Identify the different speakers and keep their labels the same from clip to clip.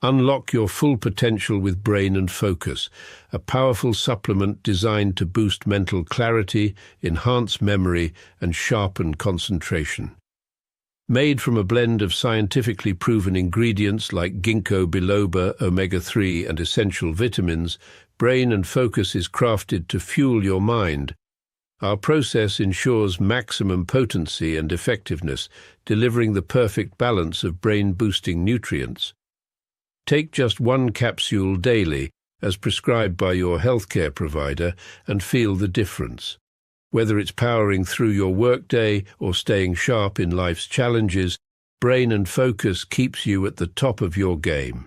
Speaker 1: Unlock your full potential with Brain and Focus, a powerful supplement designed to boost mental clarity, enhance memory, and sharpen concentration. Made from a blend of scientifically proven ingredients like ginkgo biloba, omega-3, and essential vitamins, Brain and Focus is crafted to fuel your mind. Our process ensures maximum potency and effectiveness, delivering the perfect balance of brain-boosting nutrients. Take just one capsule daily, as prescribed by your healthcare provider, and feel the difference. Whether it's powering through your workday or staying sharp in life's challenges, Brain and Focus keeps you at the top of your game.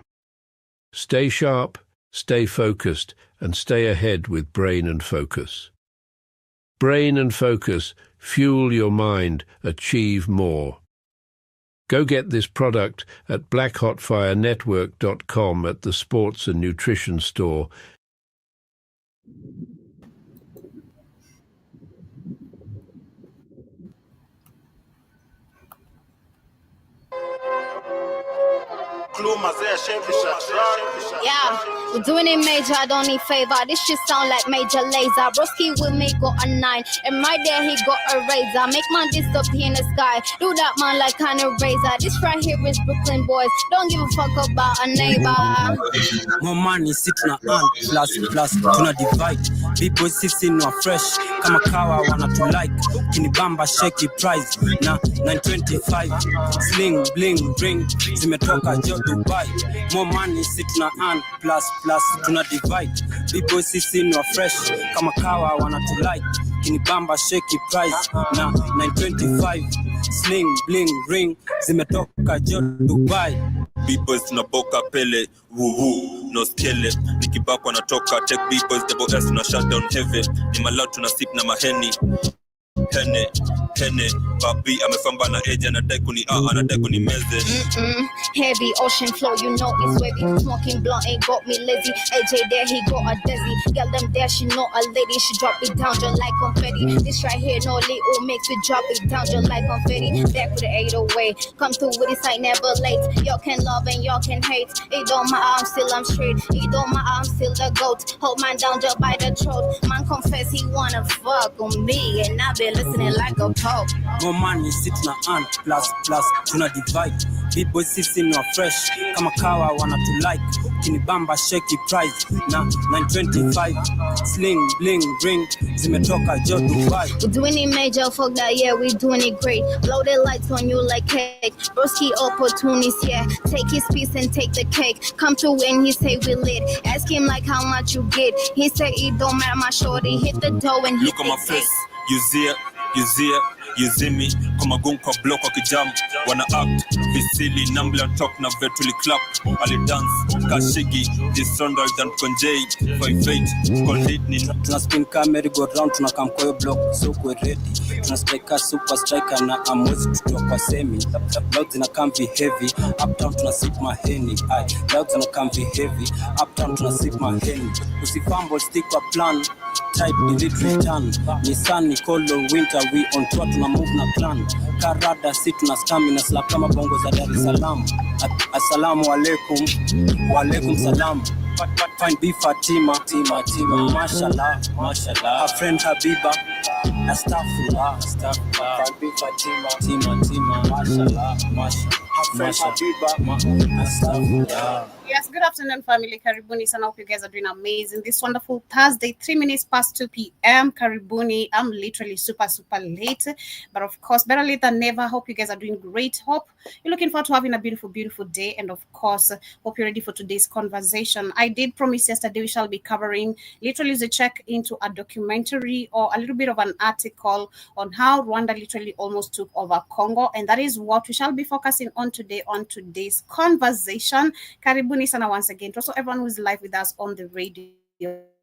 Speaker 1: Stay sharp, stay focused, and stay ahead with Brain and Focus. Brain and Focus, fuel your mind, achieve more. Go get this product at blackhotfirenetwork.com at the Sports and Nutrition Store.
Speaker 2: Yeah, we're doing it major, I don't need favor. This shit sound like Major Laser. Broski with me got a 9, and right there he got a razor. Make man disappear in the sky, do that man like kind of razor. This right here is Brooklyn boys, don't give a fuck about a neighbor.
Speaker 3: More money sitting on plus tuna divide. People sitting are fresh kama kawa wana to like. Kinibamba shaky price na 925. Sling bling ring zimetoka jo Dubai. More money sitting on plus tuna divide. People sitting are fresh kama kawa wana to like. Kinibamba shaky price na 925. Sling bling ring zimetoka jo Dubai.
Speaker 4: B-boys tunaboka pele woo no skele nikibakwa natoka take B-boys double S na shut down heavy ni malao tuna sip na maheni Hene Babi amefamba na edge anadai kuni meze.
Speaker 2: Heavy ocean flow, you know it's wavy. Smoking blunt ain't got me lazy. AJ there, he got a dizzy. Girl them there, she know a lady. She drop it down just like confetti. This right here, no little makes me drop it down just like confetti. Back with the 808. Come through with this, I never late. Y'all can love and y'all can hate. It don't matter, I'm straight. It don't matter, I'm still the goat. Hold man down just by the throat. Man confess he wanna fuck on me, and I've been listening like a pope.
Speaker 3: More money sitting on plus tuna divide. B-boys sitting are fresh kama kawa wana to like. Kinibamba shaky price na 925. Sling bling ring zimetoka jo Dubai.
Speaker 2: We doing it major, fuck that, yeah, we doing it great. Blow the lights on you like cake. Broski opportunities, yeah. Take his piece and take the cake. Come through when he say we lit. Ask him like how much you get. He say it don't matter, my shorty. Hit the dough and
Speaker 4: look at my face. You see me, kama gonka block wa kijam. Wana act, visili, nambla talk na virtually clap. Ali dance, kashigi, disondal than conjay. 5-8, call hit ni.
Speaker 3: Tuna spin camera go round, tuna come kwa yo block, so kwe ready. Tuna striker, super striker na amwezi tutuwa kwa semi. Loud zina come be heavy, uptown tuna sip maheni. Loud zina come be heavy, uptown tuna sip maheni. Usi fumble, stick wa plan. Type delete return. Nissan, Nicolo, winter, we on tour, tuna move na plan. Karada, sit na stamina, slap kama bongo za Dar es Salaam. Assalamu alaikum, wa alaikum salam. Fine be Fatima, mashallah. Her friend Habiba, astaghfirullah. Fine be Fatima, mashallah. Her friend Habiba, astaghfirullah.
Speaker 5: Yes, good afternoon, family. Karibuni sana. Hope you guys are doing amazing. This wonderful Thursday, 3 minutes past 2 p.m. Karibuni. I'm literally super late. But of course, better late than never. Hope you guys are doing great. Hope you're looking forward to having a beautiful day. And of course, hope you're ready for today's conversation. I did promise yesterday we shall be covering literally the check into a documentary or a little bit of an article on how Rwanda literally almost took over Congo. And that is what we shall be focusing on today on today's conversation. Karibuni sana once again. Also, everyone who is live with us on the radio.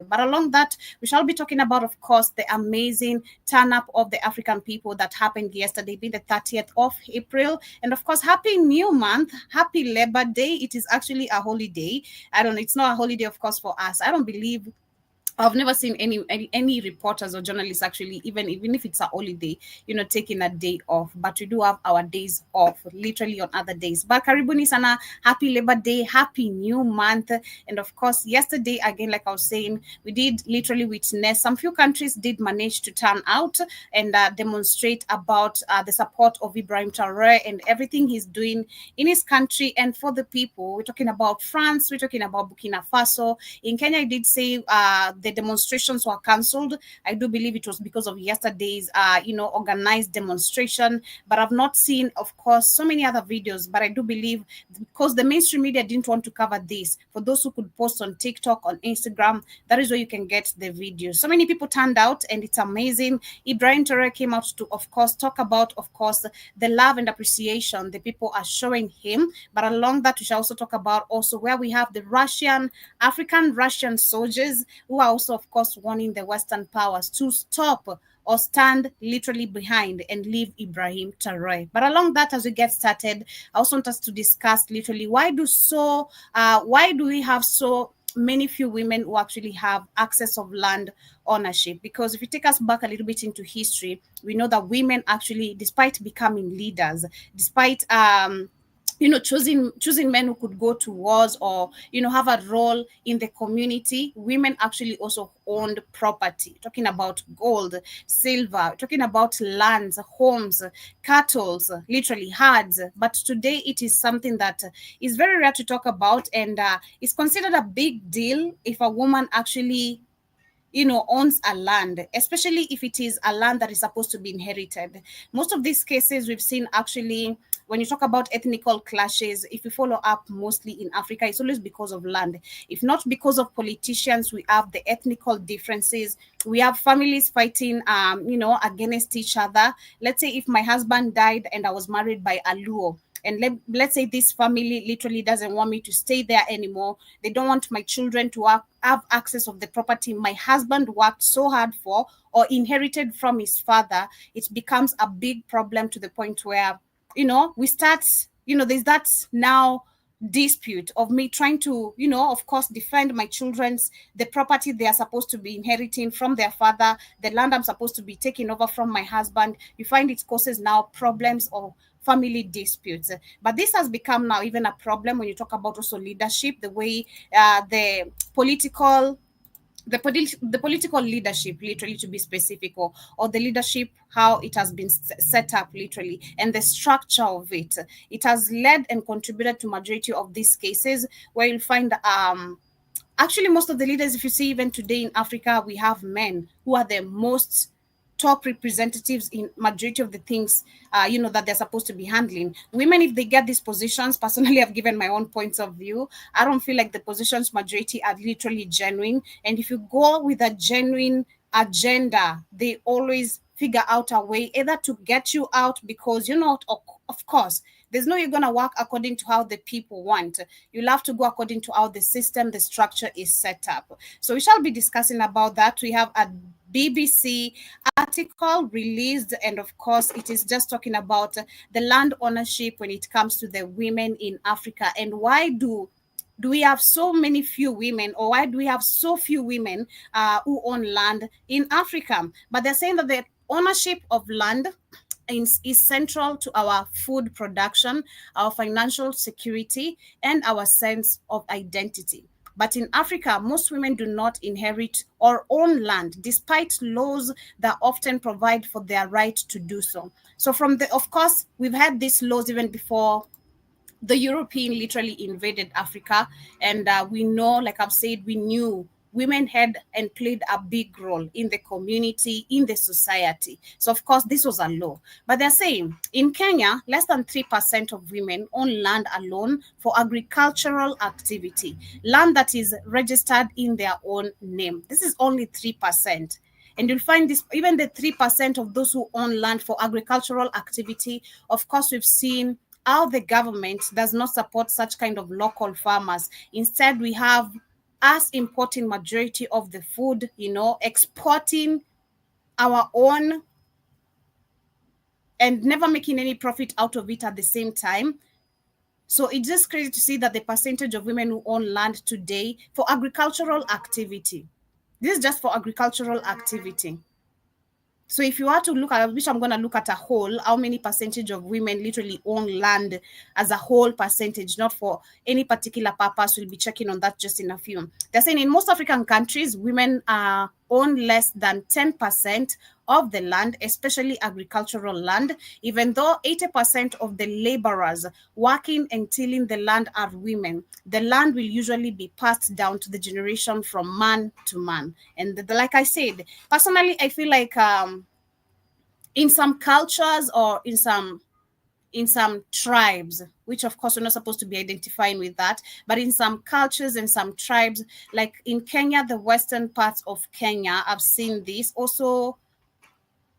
Speaker 5: But along that, we shall be talking about, of course, the amazing turn-up of the African people that happened yesterday, being the 30th of April. And of course, happy new month, happy Labor Day. It is actually a holiday. I don't know, it's not a holiday, of course, for us. I don't believe I've never seen any reporters or journalists actually, even if it's a holiday, taking a day off. But we do have our days off, literally on other days. But karibuni sana, happy Labor Day, happy new month, and of course, yesterday again, like I was saying, we did literally witness some few countries did manage to turn out and demonstrate about the support of Ibrahim Traore and everything he's doing in his country and for the people. We're talking about France, we're talking about Burkina Faso. In Kenya, I did say the demonstrations were cancelled. I do believe it was because of yesterday's, organized demonstration. But I've not seen, of course, so many other videos. But I do believe because the mainstream media didn't want to cover this, for those who could post on TikTok, on Instagram, that is where you can get the videos. So many people turned out, and it's amazing. Ibrahim Traore came out to, of course, talk about, of course, the love and appreciation the people are showing him. But along that, we shall also talk about also where we have the African Russian soldiers who are also, of course, warning the Western powers to stop or stand literally behind and leave Ibrahim Traore. But along that, as we get started, I also want us to discuss literally why do we have so many few women who actually have access of land ownership? Because if you take us back a little bit into history, we know that women actually, despite becoming leaders, despite choosing men who could go to wars or have a role in the community, women actually also owned property. Talking about gold, silver, talking about lands, homes, cattle, literally herds. But today it is something that is very rare to talk about, and is considered a big deal if a woman actually owns a land, especially if it is a land that is supposed to be inherited. Most of these cases we've seen actually, when you talk about ethnical clashes, if you follow up mostly in Africa, it's always because of land. If not because of politicians, we have the ethnical differences. We have families fighting, against each other. Let's say if my husband died and I was married by a Luo, and let's say this family literally doesn't want me to stay there anymore. They don't want my children to have access of the property my husband worked so hard for or inherited from his father. It becomes a big problem to the point where we start, there's that now dispute of me trying to, of course, defend my children's the property they are supposed to be inheriting from their father, the land I'm supposed to be taking over from my husband. You find it causes now problems or family disputes. But this has become now even a problem when you talk about also leadership, the way the political leadership, literally, to be specific, or the leadership, how it has been set up literally, and the structure of it has led and contributed to majority of these cases where you'll find actually most of the leaders, if you see even today in Africa, we have men who are the most top representatives in majority of the things that they're supposed to be handling. Women, if they get these positions, personally, I've given my own points of view, I don't feel like the positions majority are literally genuine. And if you go with a genuine agenda, they always figure out a way either to get you out, because of course, there's no you're going to work according to how the people want. You'll have to go according to how the system, the structure is set up. So we shall be discussing about that. We have a BBC article released, and of course, it is just talking about the land ownership when it comes to the women in Africa, and why do we have so many few women, or why do we have so few women who own land in Africa? But they're saying that the ownership of land is central to our food production, our financial security, and our sense of identity. But in Africa, most women do not inherit or own land, despite laws that often provide for their right to do so. So of course, we've had these laws even before the European literally invaded Africa. And we know, like I've said, we knew women had and played a big role in the community, in the society. So, of course, this was a law. But they're saying in Kenya, less than 3% of women own land alone for agricultural activity, land that is registered in their own name. This is only 3%. And you'll find this, even the 3% of those who own land for agricultural activity, of course, we've seen how the government does not support such kind of local farmers. Instead, we have us importing majority of the food, exporting our own and never making any profit out of it at the same time. So it's just crazy to see that the percentage of women who own land today for agricultural activity This is just for agricultural activity. So if you are to look at, which I'm going to look at a whole, how many percentage of women literally own land as a whole percentage, not for any particular purpose. We'll be checking on that just in a few. They're saying in most African countries, women own less than 10% of the land, especially agricultural land, even though 80% of the laborers working and tilling the land are women. The land will usually be passed down to the generation from man to man. And like I said, personally, I feel like in some cultures or in some tribes, which of course we're not supposed to be identifying with that, but in some cultures and some tribes, like in Kenya, the western parts of Kenya, I've seen this also,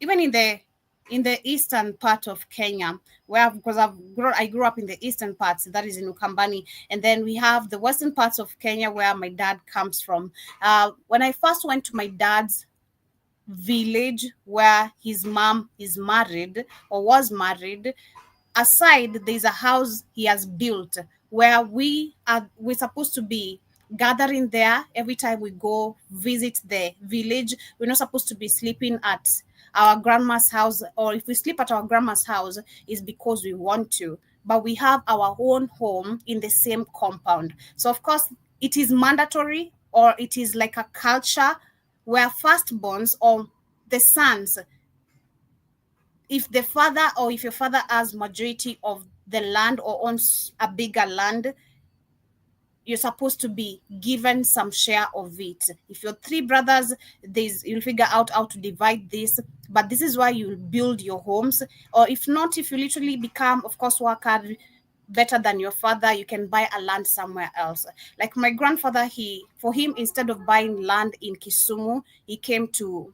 Speaker 5: even in the eastern part of Kenya, where because I grew up in the eastern parts, that is in Ukambani, and then we have the western parts of Kenya where my dad comes from. When I first went to my dad's village where his mom is married or was married, aside there's a house he has built where we're supposed to be gathering there every time we go visit the village. We're not supposed to be sleeping at our grandma's house, or if we sleep at our grandma's house is because we want to, but we have our own home in the same compound. So of course it is mandatory, or it is like a culture where firstborns or the sons, if the father or if your father has majority of the land or owns a bigger land, you're supposed to be given some share of it. If you're three brothers, you'll figure out how to divide this, but this is why you build your homes. Or if not, if you literally become, of course, work hard better than your father, you can buy a land somewhere else. Like my grandfather, for him, instead of buying land in Kisumu, he came to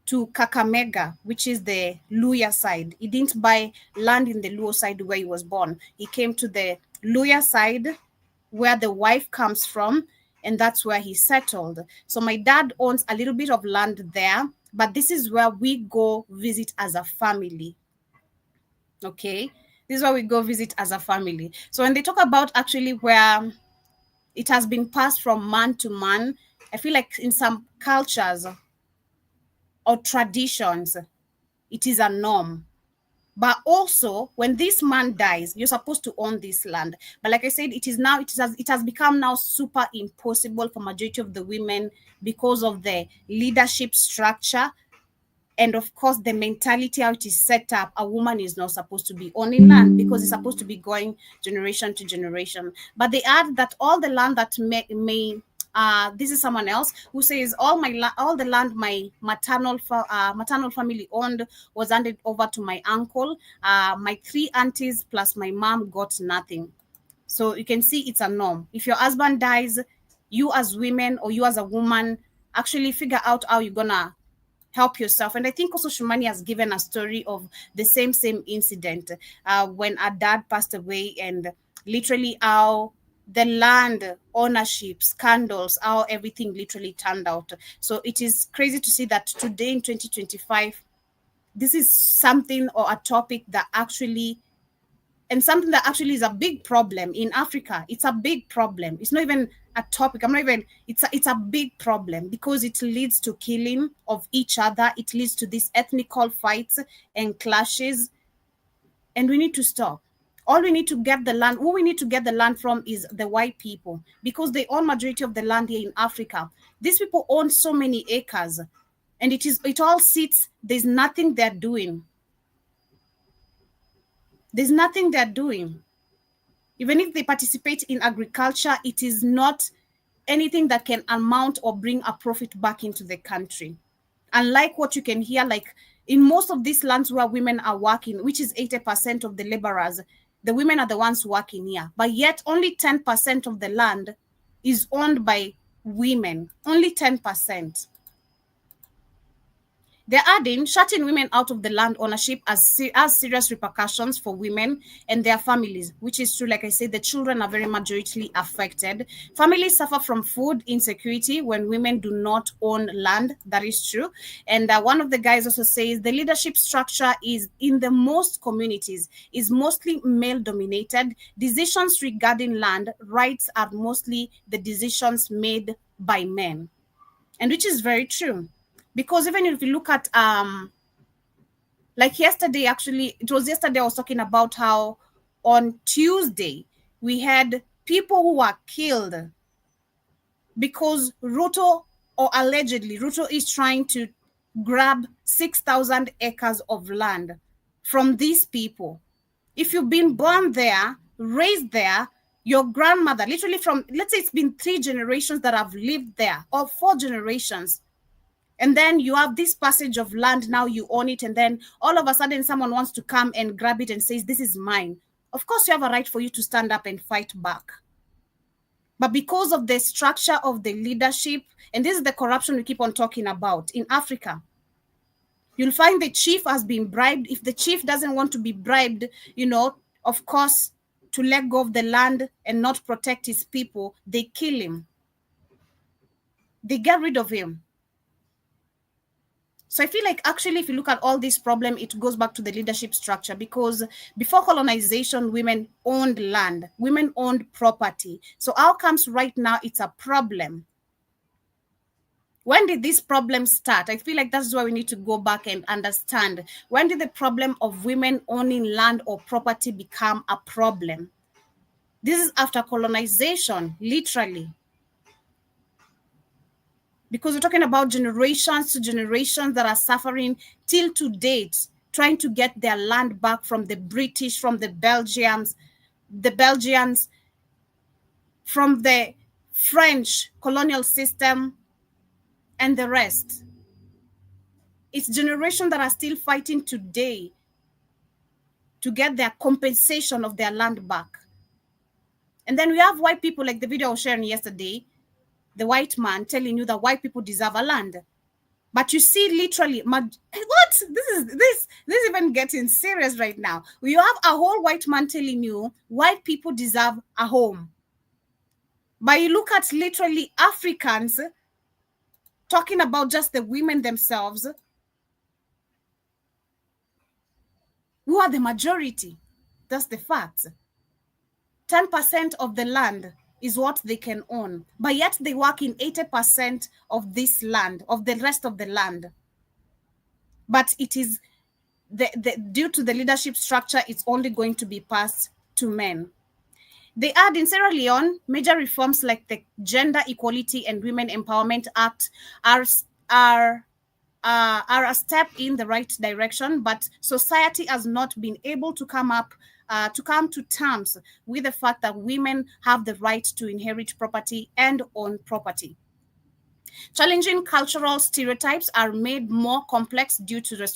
Speaker 5: Kakamega, which is the Luya side. He didn't buy land in the Luo side where he was born. He came to the Luya side where the wife comes from, and that's where he settled. So my dad owns a little bit of land there, but this is where we go visit as a family. Okay? This is where we go visit as a family. So when they talk about actually where it has been passed from man to man, I feel like in some cultures or traditions, it is a norm. But also, when this man dies, you're supposed to own this land. But like I said, it has become now super impossible for majority of the women because of the leadership structure. And of course, the mentality, how it is set up, a woman is not supposed to be owning land because it's supposed to be going generation to generation. But they add that all the land that this is someone else who says all the land my maternal family owned was handed over to my uncle. My three aunties plus my mom got nothing. So you can see it's a norm. If your husband dies, you as women or you as a woman actually figure out how you're gonna help yourself. And I think also Shumani has given a story of the same incident when her dad passed away, and literally how the land ownership scandals, how everything literally turned out. So it is crazy to see that today in 2025, this is something or a topic that actually, and something that actually is a big problem in Africa. It's a big problem. It's not even a topic. It's a big problem because it leads to killing of each other. It leads to these ethnical fights and clashes. And we need to stop. All we need to get the land, who we need to get the land from is the white people, because they own majority of the land here in Africa. These people own so many acres, and it all sits, there's nothing they're doing. There's nothing they're doing. Even if they participate in agriculture, it is not anything that can amount or bring a profit back into the country. Unlike what you can hear, like in most of these lands where women are working, which is 80% of the laborers, the women are the ones working here. But yet only 10% of the land is owned by women. Only 10%. They're adding shutting women out of the land ownership as serious repercussions for women and their families, which is true. Like I said, the children are very majority affected. Families suffer from food insecurity when women do not own land. That is true. And one of the guys also says the leadership structure is in the most communities is mostly male dominated. Decisions regarding land rights are mostly the decisions made by men. And which is very true. Because even if you look at, like yesterday, actually, it was yesterday I was talking about how on Tuesday, we had people who were killed because Ruto, or allegedly, Ruto is trying to grab 6,000 acres of land from these people. If you've been born there, raised there, your grandmother, literally from, let's say it's been 3 generations that have lived there, or 4 generations, and then you have this passage of land, now you own it, and then all of a sudden someone wants to come and grab it and says, this is mine. Of course, you have a right for you to stand up and fight back. But because of the structure of the leadership, and this is the corruption we keep on talking about in Africa, you'll find the chief has been bribed. If the chief doesn't want to be bribed, of course, to let go of the land and not protect his people, they kill him. They get rid of him. So I feel like actually, if you look at all this problem, it goes back to the leadership structure, because before colonization, women owned land, women owned property. So how comes right now it's a problem? When did this problem start? I feel like that's why we need to go back and understand. When did the problem of women owning land or property become a problem? This is after colonization, literally. Because we're talking about generations to generations that are suffering till to date, trying to get their land back from the British, from the Belgians, from the French colonial system, and the rest. It's generations that are still fighting today to get their compensation of their land back. And then we have white people, like the video I was sharing yesterday, the white man telling you that white people deserve a land. But you see, literally, what? This is even getting serious right now. You have a whole white man telling you white people deserve a home. But you look at literally Africans talking about just the women themselves, who are the majority. That's the fact. 10% of the land is what they can own, but yet they work in 80% of this land, of the rest of the land. But it is due to the leadership structure, it's only going to be passed to men. They add in Sierra Leone, major reforms like the Gender Equality and Women Empowerment Act are a step in the right direction, but society has not been able to come to terms with the fact that women have the right to inherit property and own property. Challenging cultural stereotypes are made more complex due to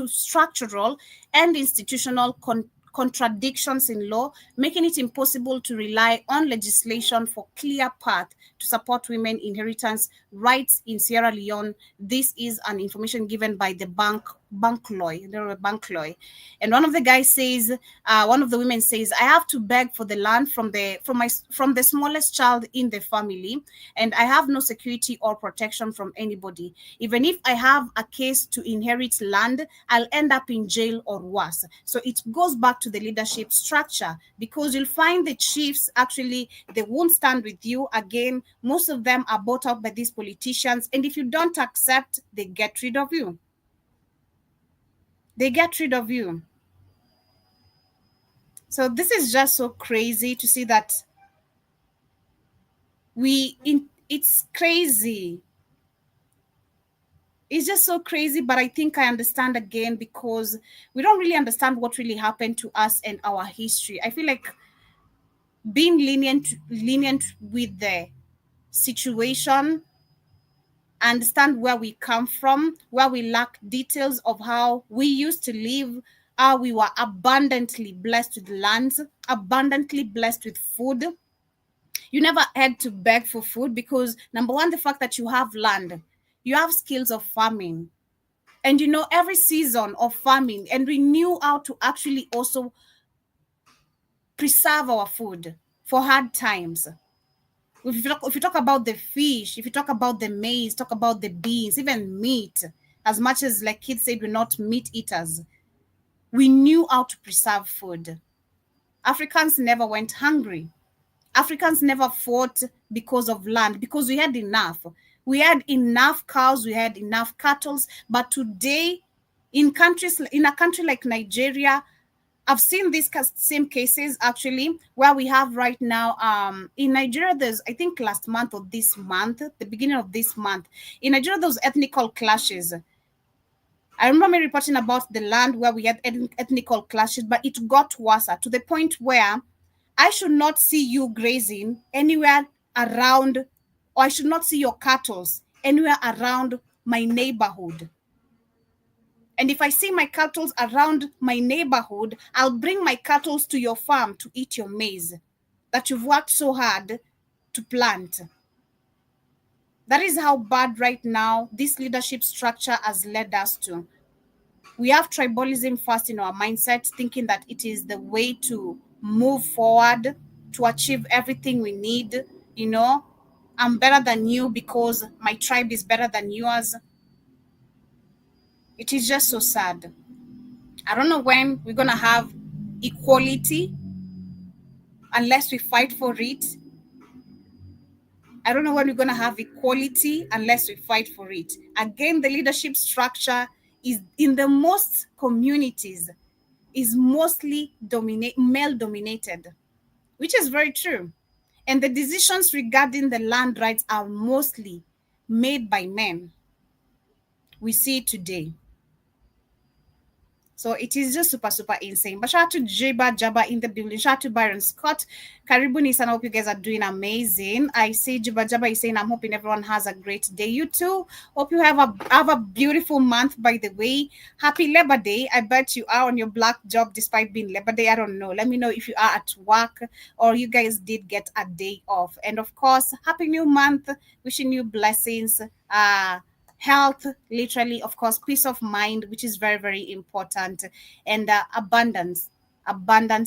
Speaker 5: structural and institutional contradictions in law, making it impossible to rely on legislation for clear path to support women inheritance rights in Sierra Leone. This is an information given by the Bankloy. And one of the guys says, one of the women says, I have to beg for the land from the smallest child in the family, and I have no security or protection from anybody. Even if I have a case to inherit land, I'll end up in jail or worse. So it goes back to the leadership structure, because you'll find the chiefs, actually, they won't stand with you. Again, most of them are bought out by these politicians, and if you don't accept, they get rid of you. They get rid of you. So this is just so crazy to see that it's crazy. It's just so crazy, but I think I understand again, because we don't really understand what really happened to us and our history. I feel like being lenient with the situation, understand where we come from, where we lack details of how we used to live, how we were abundantly blessed with lands, abundantly blessed with food. You never had to beg for food, because number one, the fact that you have land, you have skills of farming, and you know every season of farming, and we knew how to actually also preserve our food for hard times. If you talk about the fish, if you talk about the maize, talk about the beans, even meat, as much as like kids said, we're not meat eaters, we knew how to preserve food. Africans never went hungry. Africans never fought because of land, because we had enough. We had enough cows, we had enough cattle, but today, in a country like Nigeria, I've seen these same cases actually, where we have right now in Nigeria. There's, I think, last month or this month, the beginning of this month, in Nigeria, those ethnical clashes. I remember me reporting about the land where we had ethnical clashes, but it got worse to the point where I should not see you grazing anywhere around, or I should not see your cattle anywhere around my neighborhood. And if I see my cattle around my neighborhood, I'll bring my cattle to your farm to eat your maize that you've worked so hard to plant. That is how bad right now this leadership structure has led us to. We have tribalism first in our mindset, thinking that it is the way to move forward, to achieve everything we need. You know, I'm better than you because my tribe is better than yours. It is just so sad. I don't know when we're going to have equality unless we fight for it. I don't know when we're going to have equality unless we fight for it. Again, the leadership structure is in the most communities is mostly male dominated, which is very true. And the decisions regarding the land rights are mostly made by men. We see it today. So it is just super, super insane. But shout out to Jabba in the building. Shout out to Byron Scott. Karibuni sana. I hope you guys are doing amazing. I see Jabba is saying, I'm hoping everyone has a great day. You too. Hope you have a beautiful month, by the way. Happy Labor Day. I bet you are on your black job despite being Labor Day. I don't know. Let me know if you are at work or you guys did get a day off. And of course, happy new month. Wishing you blessings. Health, literally, of course, peace of mind, which is very, very important, and abundance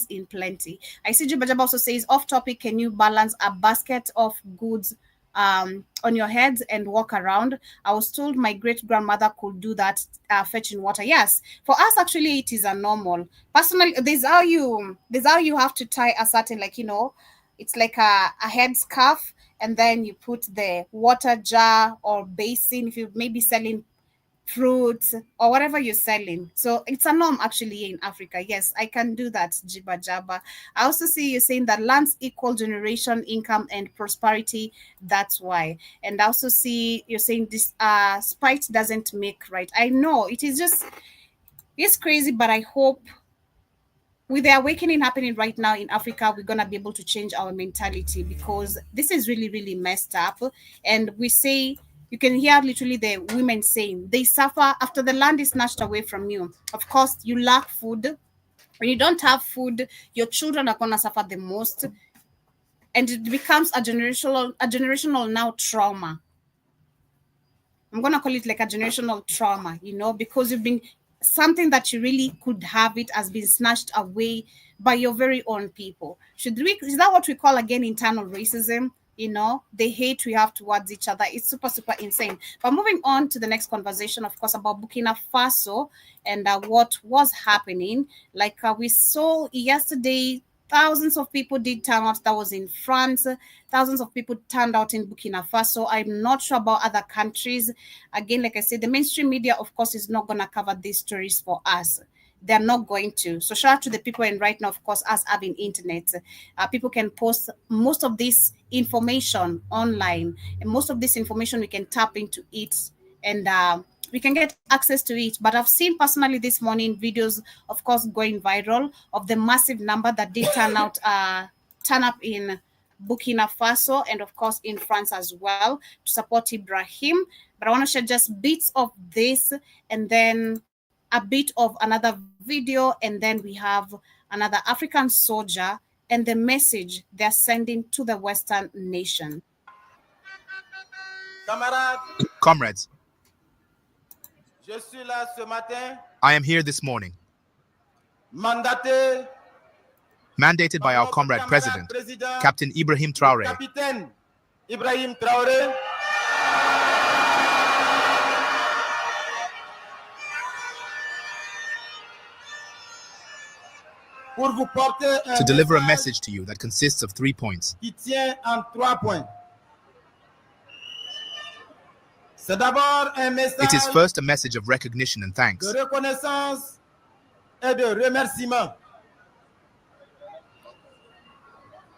Speaker 5: in plenty. I see Jubajab also says, off topic, can you balance a basket of goods on your heads and walk around? I was told my great grandmother could do that, fetching water. Yes, for us actually it is a normal. Personally, there's how you have to tie a certain, like, you know, it's like a head scarf, and then you put the water jar or basin if you're maybe selling fruits or whatever you're selling. So it's a norm actually in Africa. Yes, I can do that, Jiba Jaba. I also see you saying that lands equal generation, income, and prosperity. That's why. And I also see you're saying this spite doesn't make right. I know it is just, it's crazy, but I hope with the awakening happening right now in Africa, we're going to be able to change our mentality, because this is really, really messed up. And we say, you can hear literally the women saying they suffer after the land is snatched away from you. Of course, you lack food. When you don't have food, your children are going to suffer the most. And it becomes a generational now trauma. I'm going to call it like a generational trauma, you know, because you've been, something that you really could have it has been snatched away by your very own people. Is that what we call again internal racism? You know, the hate we have towards each other. It's super, super insane. But moving on to the next conversation, of course, about Burkina Faso and what was happening. Like we saw yesterday, thousands of people did turn out. That was in France. Thousands of people turned out in Burkina Faso. I'm not sure about other countries. Again, like I said, the mainstream media, of course, is not going to cover these stories for us. They're not going to. So shout out to the people. And right now, of course, us having internet, people can post most of this information online. And most of this information, we can tap into it. And we can get access to it. But I've seen personally this morning videos, of course, going viral of the massive number that did turn up in Burkina Faso and, of course, in France as well to support Ibrahim. But I want to share just bits of this and then a bit of another video, and then we have another African soldier and the message they're sending to the Western nation.
Speaker 6: Comrades, I am here this morning, mandated by our comrade President, Captain Ibrahim Traoré, to deliver a message to you that consists of 3 points. It is first a message of recognition and thanks.
Speaker 7: de reconnaissance et de remerciement.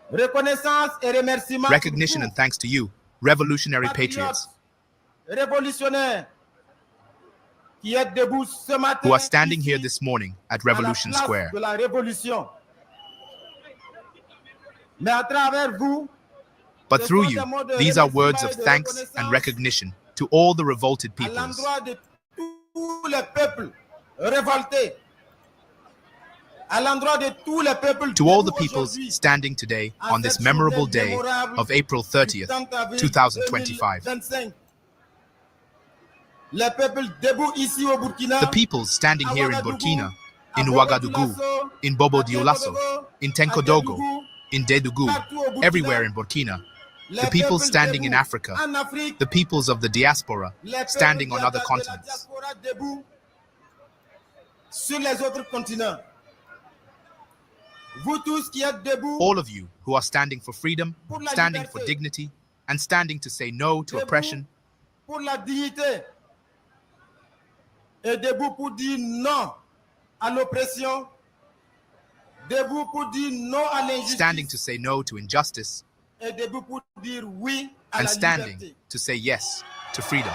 Speaker 7: Reconnaissance et remerciement.
Speaker 6: Recognition and thanks to you, revolutionary patriots,
Speaker 7: révolutionnaires qui êtes debout ce matin,
Speaker 6: who are standing here this morning at Revolution Square.
Speaker 7: de la révolution. Mais à travers vous,
Speaker 6: But through you, these are words of thanks and recognition to all the revolted
Speaker 7: à
Speaker 6: peoples,
Speaker 7: l'endroit de tous les peuples révoltés, à l'endroit de tous les peuples
Speaker 6: to all the
Speaker 7: debout
Speaker 6: peoples
Speaker 7: aujourd'hui,
Speaker 6: standing today
Speaker 7: à
Speaker 6: on this
Speaker 7: cette
Speaker 6: memorable
Speaker 7: journée
Speaker 6: day
Speaker 7: mémorable
Speaker 6: of April
Speaker 7: du
Speaker 6: 30th,
Speaker 7: 30 avril
Speaker 6: 2025.
Speaker 7: 2025. Les peuples debout ici au Burkina,
Speaker 6: The peoples standing
Speaker 7: à
Speaker 6: here in
Speaker 7: Ouagadougou,
Speaker 6: Burkina,
Speaker 7: à
Speaker 6: in
Speaker 7: Bobo
Speaker 6: Ouagadougou,
Speaker 7: Dioulasso,
Speaker 6: in Bobo
Speaker 7: à
Speaker 6: Dioulasso,
Speaker 7: Tenkodogo,
Speaker 6: in
Speaker 7: à
Speaker 6: Tenkodogo,
Speaker 7: Kédougou,
Speaker 6: in Dedougou,
Speaker 7: partout au Burkina,
Speaker 6: everywhere in Burkina,
Speaker 7: les
Speaker 6: the peoples
Speaker 7: peuples
Speaker 6: standing in
Speaker 7: debout
Speaker 6: Africa,
Speaker 7: en Afrique,
Speaker 6: the peoples of the diaspora
Speaker 7: les peuples
Speaker 6: standing on
Speaker 7: de
Speaker 6: other
Speaker 7: la
Speaker 6: continents,
Speaker 7: diaspora debout sur les autres continents. Vous tous qui êtes debout,
Speaker 6: all of you who are standing for freedom,
Speaker 7: pour la
Speaker 6: standing
Speaker 7: liberté,
Speaker 6: for dignity, and standing to say no to
Speaker 7: debout
Speaker 6: oppression,
Speaker 7: pour la dignité, et debout pour dire non à l'oppression, debout pour dire non à
Speaker 6: standing to
Speaker 7: l'injustice,
Speaker 6: say no to injustice,
Speaker 7: et debout pour dire oui à
Speaker 6: and
Speaker 7: la
Speaker 6: standing
Speaker 7: liberté.
Speaker 6: to say yes to freedom.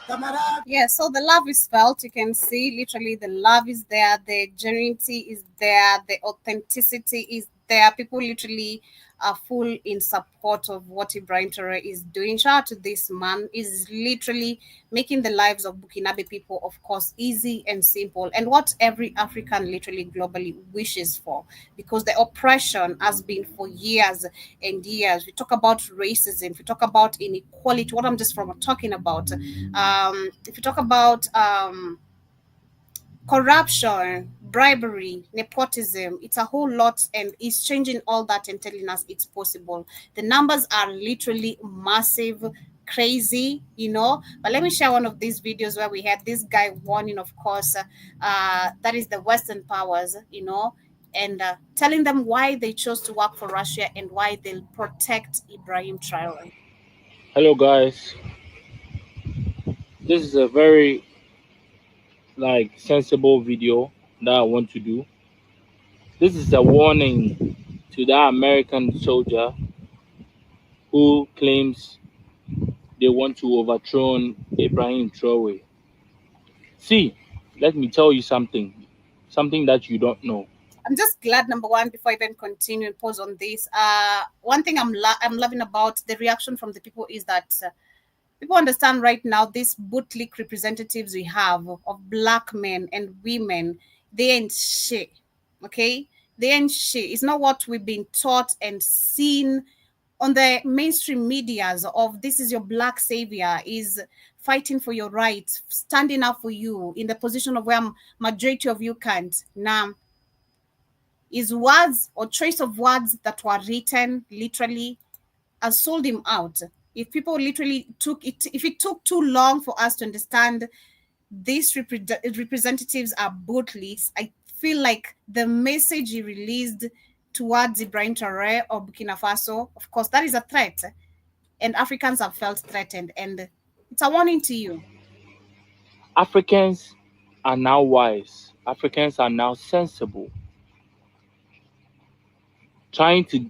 Speaker 7: Camarades,
Speaker 5: Yeah, so the love is felt. You can see literally the love is there, the genuinity is there, the authenticity is there. People literally are full in support of what Ibrahim Traore is doing. Shout out to this man. Is literally making the lives of Burkinabe people, of course, easy and simple, and what every African literally globally wishes for, because the oppression has been for years and years. We talk about racism, we talk about inequality, what I'm just from talking about. If you talk about corruption, bribery, nepotism, it's a whole lot, and it's changing all that and telling us it's possible. The numbers are literally massive, crazy, you know. But let me share one of these videos where we had this guy warning, of course, that is the Western powers, you know, and telling them why they chose to work for Russia and why they'll protect Ibrahim Traore.
Speaker 8: Hello guys, this is a very sensible video that I want to do. This is a warning to that American soldier who claims they want to overthrow Ibrahim Traore. See, let me tell you something that you don't know.
Speaker 5: I'm just glad, number one, before I even continue and pause on this. One thing I'm loving about the reaction from the people is that people understand right now these bootlick representatives we have of black men and women, they ain't shit. Okay? They ain't shit. It's not what we've been taught and seen on the mainstream medias of this is your black savior, is fighting for your rights, standing up for you in the position of where majority of you can't. Now, is words or choice of words that were written literally has sold him out. If people literally took it, if it took too long for us to understand these representatives are bootlegs, I feel like the message he released towards Ibrahim Traore or Burkina Faso, of course, that is a threat, and Africans have felt threatened, and it's a warning to you.
Speaker 8: Africans are now wise. Africans are now sensible. Trying to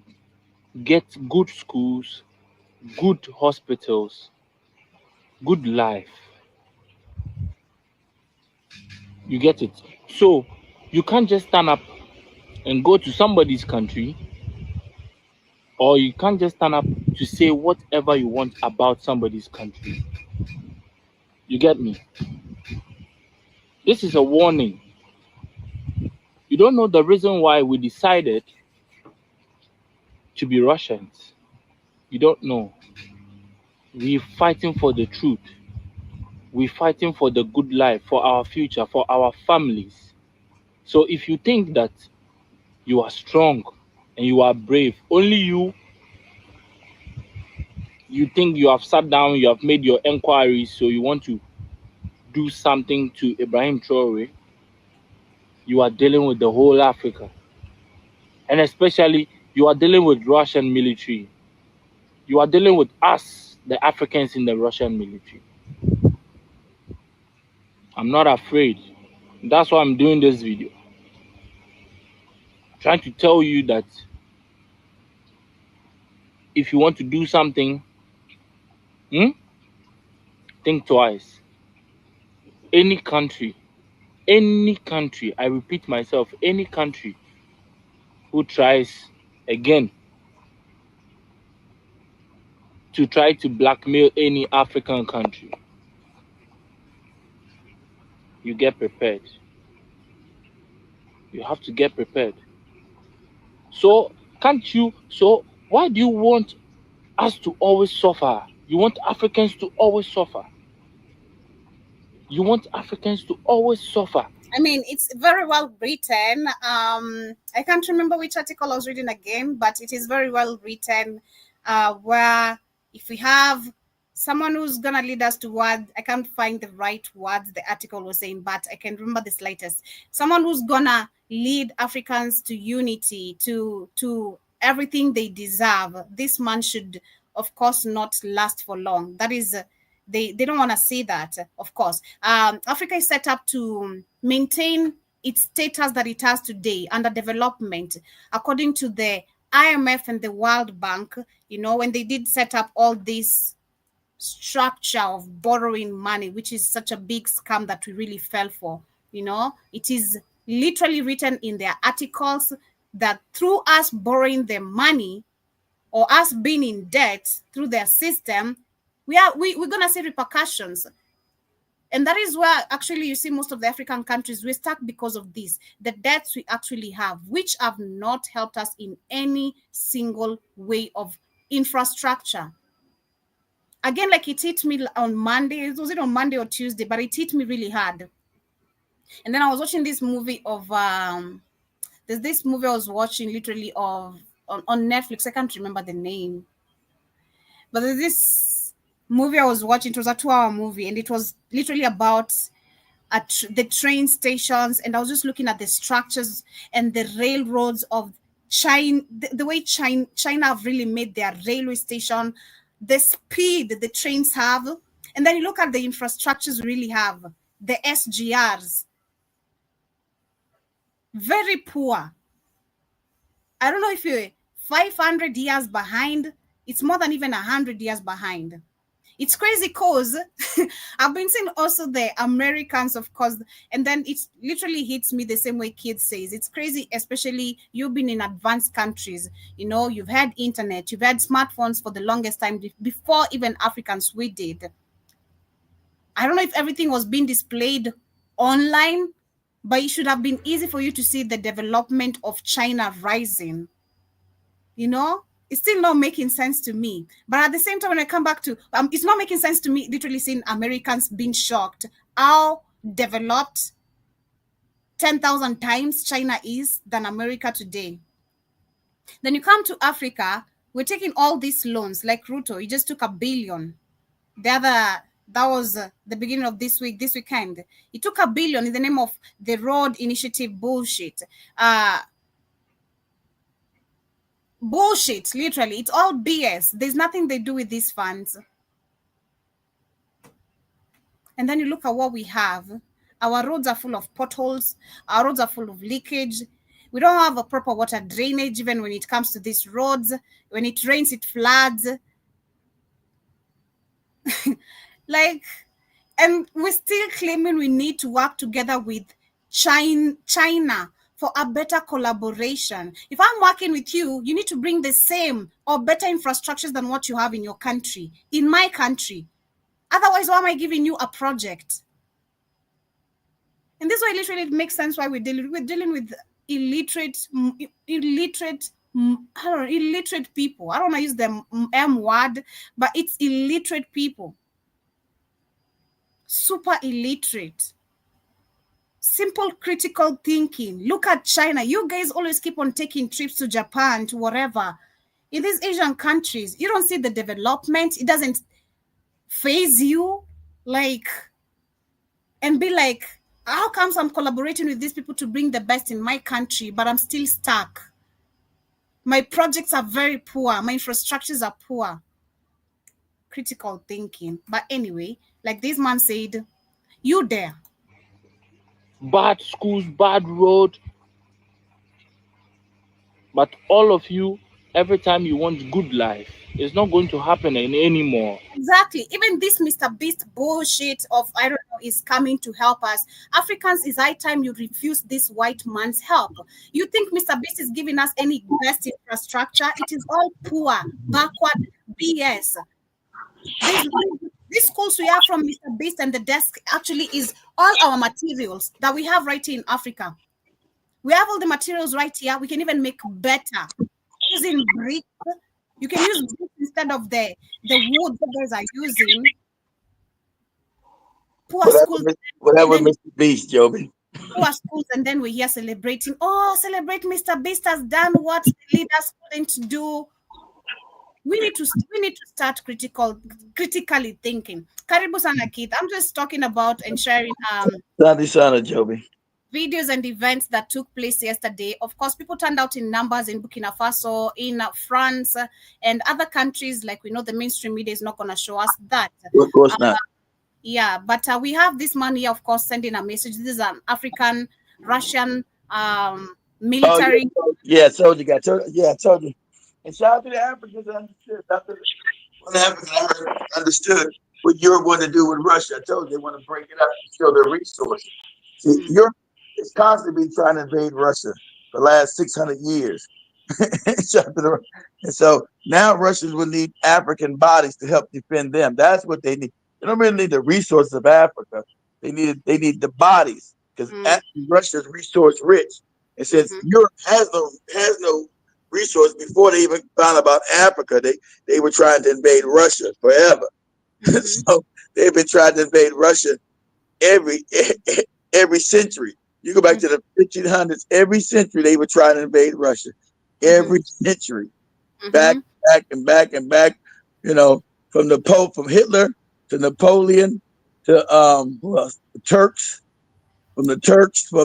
Speaker 8: get good schools, good hospitals, good life. You get it? So you can't just stand up and go to somebody's country, or you can't just stand up to say whatever you want about somebody's country. You get me? This is a warning. You don't know the reason why we decided to be Russians. You don't know. We're fighting for the truth. We're fighting for the good life, for our future, for our families. So if you think that you are strong and you are brave, only you think you have sat down, you have made your inquiries, so you want to do something to Ibrahim Traore, you are dealing with the whole Africa. And especially, you are dealing with Russian military. You are dealing with us, the Africans in the Russian military. I'm not afraid. That's why I'm doing this video. I'm trying to tell you that if you want to do something, think twice. Any country, I repeat myself, any country who tries again to try to blackmail any African country, you get prepared. You have to get prepared. So why do you want us to always suffer? You want Africans to always suffer. You want Africans to always suffer.
Speaker 5: I mean, it's very well written. I can't remember which article I was reading again, but it is very well written. Where if we have someone who's gonna lead us toward, I can't find the right words the article was saying, but I can remember the slightest. Someone who's gonna lead Africans to unity, to everything they deserve. This man should, of course, not last for long. That is. They don't want to see that, of course. Africa is set up to maintain its status that it has today under development, according to the IMF and the World Bank. You know, when they did set up all this structure of borrowing money, which is such a big scam that we really fell for. You know, it is literally written in their articles that through us borrowing the money or us being in debt through their system, we're gonna see repercussions. And that is where actually you see most of the African countries, we're stuck because of this. The debts we actually have, which have not helped us in any single way of infrastructure. Again, like it hit me on Monday. Was it on Monday or Tuesday? But it hit me really hard. And then I was watching this movie of there's this movie I was watching literally of on Netflix. I can't remember the name. But there's this movie I was watching. It was a 2-hour movie, and it was literally about the train stations. And I was just looking at the structures and the railroads of China, the way China have really made their railway station, the speed the trains have. And then you look at the infrastructures we really have, the SGRs, very poor. I don't know if you're 500 years behind. It's more than even 100 years behind. It's crazy because I've been seeing also the Americans, of course, and then it literally hits me the same way kids says. It's crazy, especially you've been in advanced countries. You know, you've had internet, you've had smartphones for the longest time before even Africans we did. I don't know if everything was being displayed online, but it should have been easy for you to see the development of China rising. You know, it's still not making sense to me. But at the same time, when I come back to, it's not making sense to me literally seeing Americans being shocked how developed 10,000 times China is than America today. Then you come to Africa, we're taking all these loans, like Ruto, he just took $1 billion. That was the beginning of this weekend. He took $1 billion in the name of the road initiative bullshit. Bullshit, literally. It's all BS. There's nothing they do with these funds. And then you look at what we have. Our roads are full of potholes. Our roads are full of leakage. We don't have a proper water drainage even when it comes to these roads. When it rains, it floods. And we're still claiming we need to work together with China for a better collaboration. If I'm working with you, you need to bring the same or better infrastructures than what you have in your country, in my country. Otherwise, why am I giving you a project? And this way, literally, it makes sense why we're dealing with illiterate people. I don't want to use the M word, but it's illiterate people. Super illiterate. Simple critical thinking. Look at China. You guys always keep on taking trips to Japan, to whatever. In these Asian countries, you don't see the development. It doesn't phase you, and be like, how comes I'm collaborating with these people to bring the best in my country, but I'm still stuck? My projects are very poor. My infrastructures are poor. Critical thinking. But anyway, like this man said, you there.
Speaker 8: Bad schools, bad road, but all of you, every time you want good life, it's not going to happen anymore.
Speaker 5: Exactly. Even this Mr. Beast bullshit of I don't know is coming to help us. Africans, is high time you refuse this white man's help. You think Mr. Beast is giving us any best infrastructure? It is all poor, backward BS. These schools we have from Mr. Beast and the desk actually is all our materials that we have right here in Africa. We have all the materials right here. We can even make better using bricks. You can use bricks instead of the wood that guys are using. Poor schools.
Speaker 9: Whatever, Mr. Beast, Joby.
Speaker 5: Poor schools, and then we're here celebrating. Oh, celebrate Mr. Beast has done what the leaders couldn't do. We need to start critically thinking. Karibu sana Keith. I'm just talking about and sharing
Speaker 9: Sana, Joby.
Speaker 5: Videos and events that took place yesterday. Of course, people turned out in numbers in Burkina Faso, in France, and other countries. Like we know, the mainstream media is not going to show us that.
Speaker 9: Of course not.
Speaker 5: Yeah, but we have this man here, of course, sending a message. This is an African Russian military.
Speaker 9: Oh, yeah, I told you. I told you. And shout out to the Africans that understood. The Africans understood what Europe wanted to do with Russia. I told you they want to break it up and show their resources. See, Europe is constantly trying to invade Russia for the last 600 years. And so now Russians will need African bodies to help defend them. That's what they need. They don't really need the resources of Africa. They need the bodies because Russia is resource rich. And since Europe has no resource before they even found about Africa, they were trying to invade Russia forever. So they've been trying to invade Russia every century. You go back to the 1500s, every century they were trying to invade Russia. Every century. Back and back, you know, from Hitler to Napoleon to the Turks, from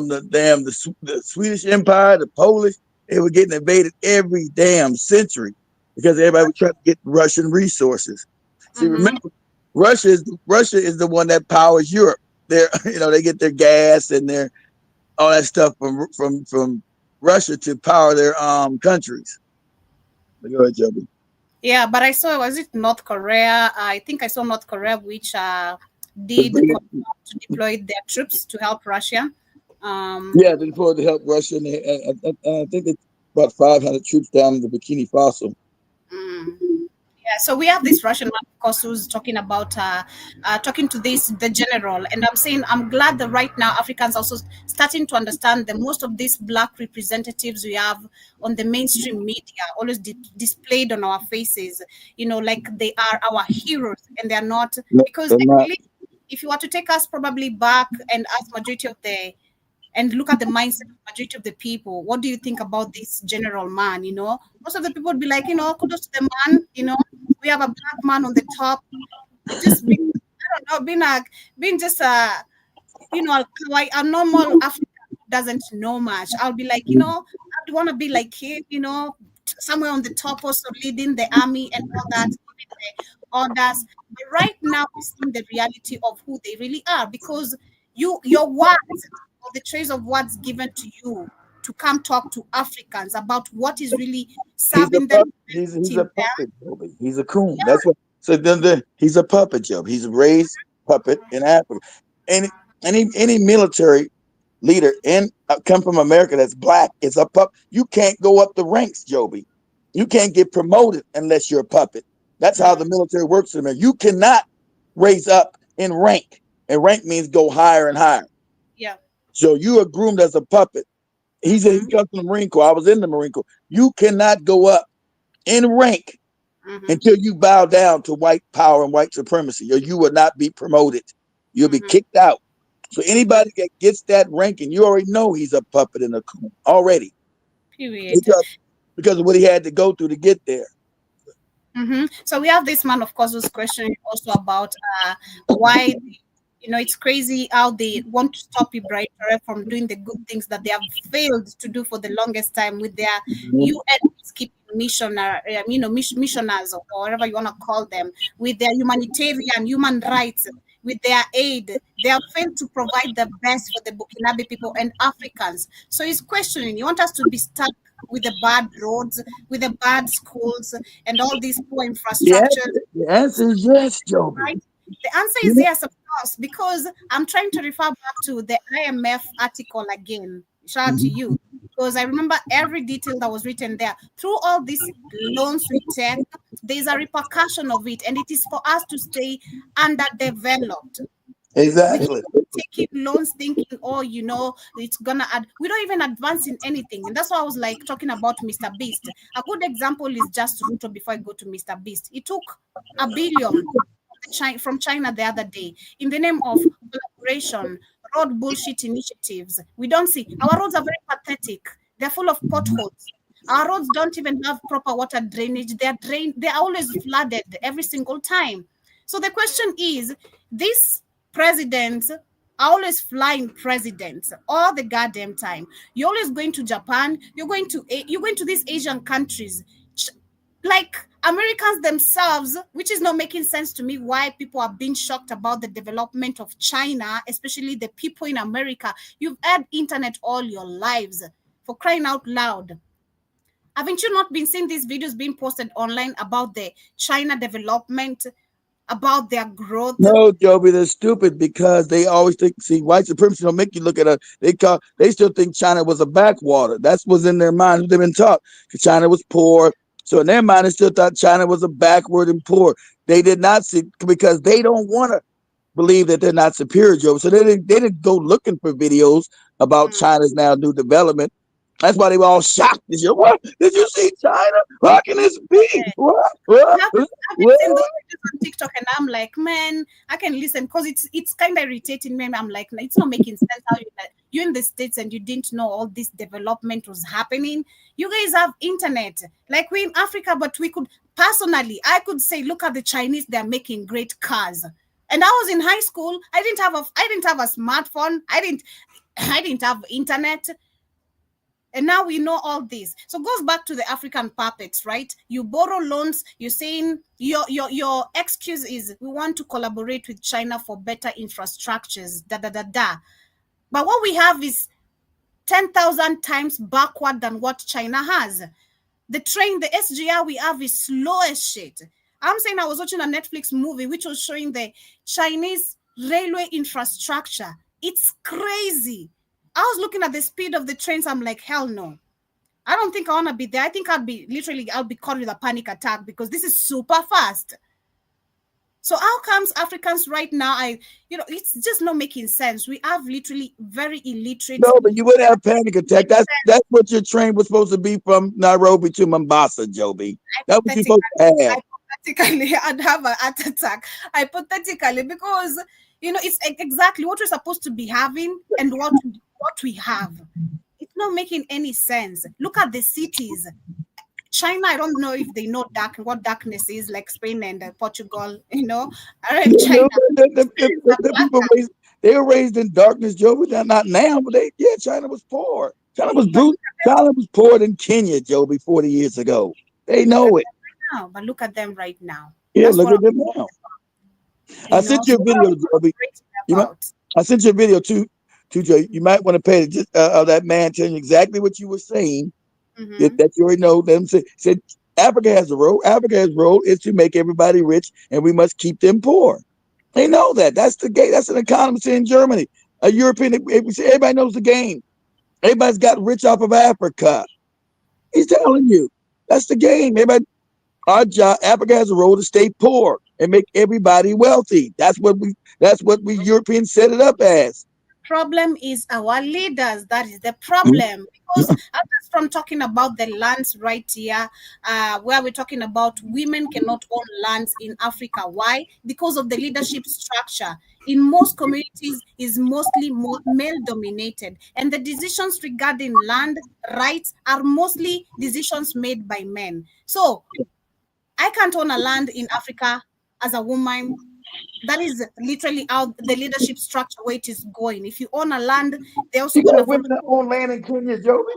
Speaker 9: the Swedish Empire, the Polish, they were getting invaded every damn century because everybody was trying to get Russian resources. See, remember, Russia is the one that powers Europe. They get their gas and their all that stuff from Russia to power their countries. Go ahead, Joby.
Speaker 5: Yeah, but I saw, was it North Korea? I think I saw North Korea, which did to deploy their troops to help Russia.
Speaker 9: Yeah, they deployed to help Russia, and I think they brought 500 troops down to Burkina Faso.
Speaker 5: Yeah, so we have this Russian man, of course, who's talking about talking to the general, and I'm saying I'm glad that right now Africans also starting to understand that most of these black representatives we have on the mainstream media always displayed on our faces, like they are our heroes, and they're not, because if you were to take us probably back and ask majority of and look at the mindset of majority of the people, what do you think about this general man? Most of the people would be like, kudos to the man, we have a black man on the top. Just being, I don't know, being just a normal African who doesn't know much. I'll be like, I'd want to be like him, somewhere on the top, also leading the army and all that, the orders. But right now, we're seeing the reality of who they really are, because your words, or the trace of words given to you to come talk to Africans about what is really serving them.
Speaker 9: He's a puppet, Joby. He's a coon. Yeah. That's what. So then he's a puppet, Job. He's a raised puppet in Africa. Any military leader come from America that's black is a puppet. You can't go up the ranks, Joby. You can't get promoted unless you're a puppet. That's how the military works in America. You cannot raise up in rank, and rank means go higher and higher.
Speaker 5: Yeah.
Speaker 9: So you are groomed as a puppet. He said he comes from the Marine Corps. I was in the Marine Corps. You cannot go up in rank until you bow down to white power and white supremacy, or you will not be promoted. You'll be kicked out. So anybody that gets that ranking, you already know he's a puppet and a coon already.
Speaker 5: Period.
Speaker 9: Because of what he had to go through to get there.
Speaker 5: So we have this man, of course, who's questioning also about why It's crazy how they want to stop Ibrahim Traore from doing the good things that they have failed to do for the longest time with their UN peacekeeping missioners or whatever you want to call them, with their humanitarian, human rights, with their aid. They have failed to provide the best for the Burkinabe people and Africans. So he's questioning, you want us to be stuck with the bad roads, with the bad schools, and all these poor infrastructure?
Speaker 9: The answer is yes, Joby.
Speaker 5: Right? The answer is yes, of course, because I'm trying to refer back to the IMF article again. Shout out to you, because I remember every detail that was written there. Through all these loans we take, there's a repercussion of it, and it is for us to stay underdeveloped.
Speaker 9: Exactly.
Speaker 5: Taking loans thinking, it's gonna add. We don't even advance in anything. And that's why I was like talking about Mr. Beast. A good example is just Ruto before I go to Mr. Beast. He took $1 billion from China the other day in the name of collaboration, road bullshit initiatives. We don't see. Our roads are very pathetic. They're full of potholes. Our roads don't even have proper water drainage. They're always flooded every single time. So the question is, these presidents are always flying presidents all the goddamn time. You're always going to Japan. You're going to these Asian countries. Like Americans themselves, which is not making sense to me why people are being shocked about the development of China, especially the people in America. You've had internet all your lives, for crying out loud. Haven't you not been seeing these videos being posted online about the China development, about their growth?
Speaker 9: No, Joby, they're stupid because they always think, see, white supremacy don't make you look at a, they still think China was a backwater. That's what's in their mind. They've been taught because China was poor. So in their mind, they still thought China was a backward and poor. They did not see, because they don't want to believe that they're not superior, Joe. So they didn't go looking for videos about China's now new development. That's why they were all shocked. They said, what? Did you see China? How can this be? What?
Speaker 5: I've been seeing those videos on TikTok, and I'm like, man, I can listen because it's kind of irritating me. I'm like, it's not making sense how you're in the States and you didn't know all this development was happening. You guys have internet, like we're in Africa, but I could say, look at the Chinese, they're making great cars. And I was in high school. I didn't have a smartphone. I didn't have internet. And now we know all this. So it goes back to the African puppets, right? You borrow loans. You're saying your excuse is we want to collaborate with China for better infrastructures. But what we have is 10,000 times backward than what China has. The SGR we have is slow as shit. I'm saying I was watching a Netflix movie which was showing the Chinese railway infrastructure. It's crazy. I was looking at the speed of the trains. I'm like, hell no. I don't think I want to be there. I think I'll be caught with a panic attack because this is super fast. So how comes Africans right now, it's just not making sense. We have literally very illiterate.
Speaker 9: No, but you wouldn't have a panic attack. That's what your train was supposed to be from Nairobi to Mombasa, Joby. That's what you're supposed to have.
Speaker 5: Hypothetically, I'd have a heart attack. Hypothetically, because it's exactly what we're supposed to be having and what we have. It's not making any sense. Look at the cities. China, I don't know if they know what darkness is, like Spain and Portugal, China.
Speaker 9: The people they were raised in darkness, Joby. Not now, but China was poor. China was poorer than Kenya, Joby, 40 years ago. They know it.
Speaker 5: But look at them right now.
Speaker 9: Yeah, look at them now. I sent you a video, Joby. I sent you a video too, Joe. You might want to pay of that man telling you exactly what you were saying. That you already know. Them said Africa has a role. Africa's role is to make everybody rich, and we must keep them poor. They know that. That's the game. That's an economist in Germany. A European. Everybody knows the game. Everybody's got rich off of Africa. He's telling you that's the game. Our job. Africa has a role to stay poor and make everybody wealthy. That's what we Europeans set it up as.
Speaker 5: Problem is our leaders. That is the problem. Because others from talking about the lands right here, where we're talking about women cannot own lands in Africa. Why? Because of the leadership structure. In most communities is mostly male dominated, and the decisions regarding land rights are mostly decisions made by men. So I can't own a land in Africa as a woman. That is literally how the leadership structure where it is going. If you own a land, they're also going to
Speaker 9: women that own land in Kenya, Joby.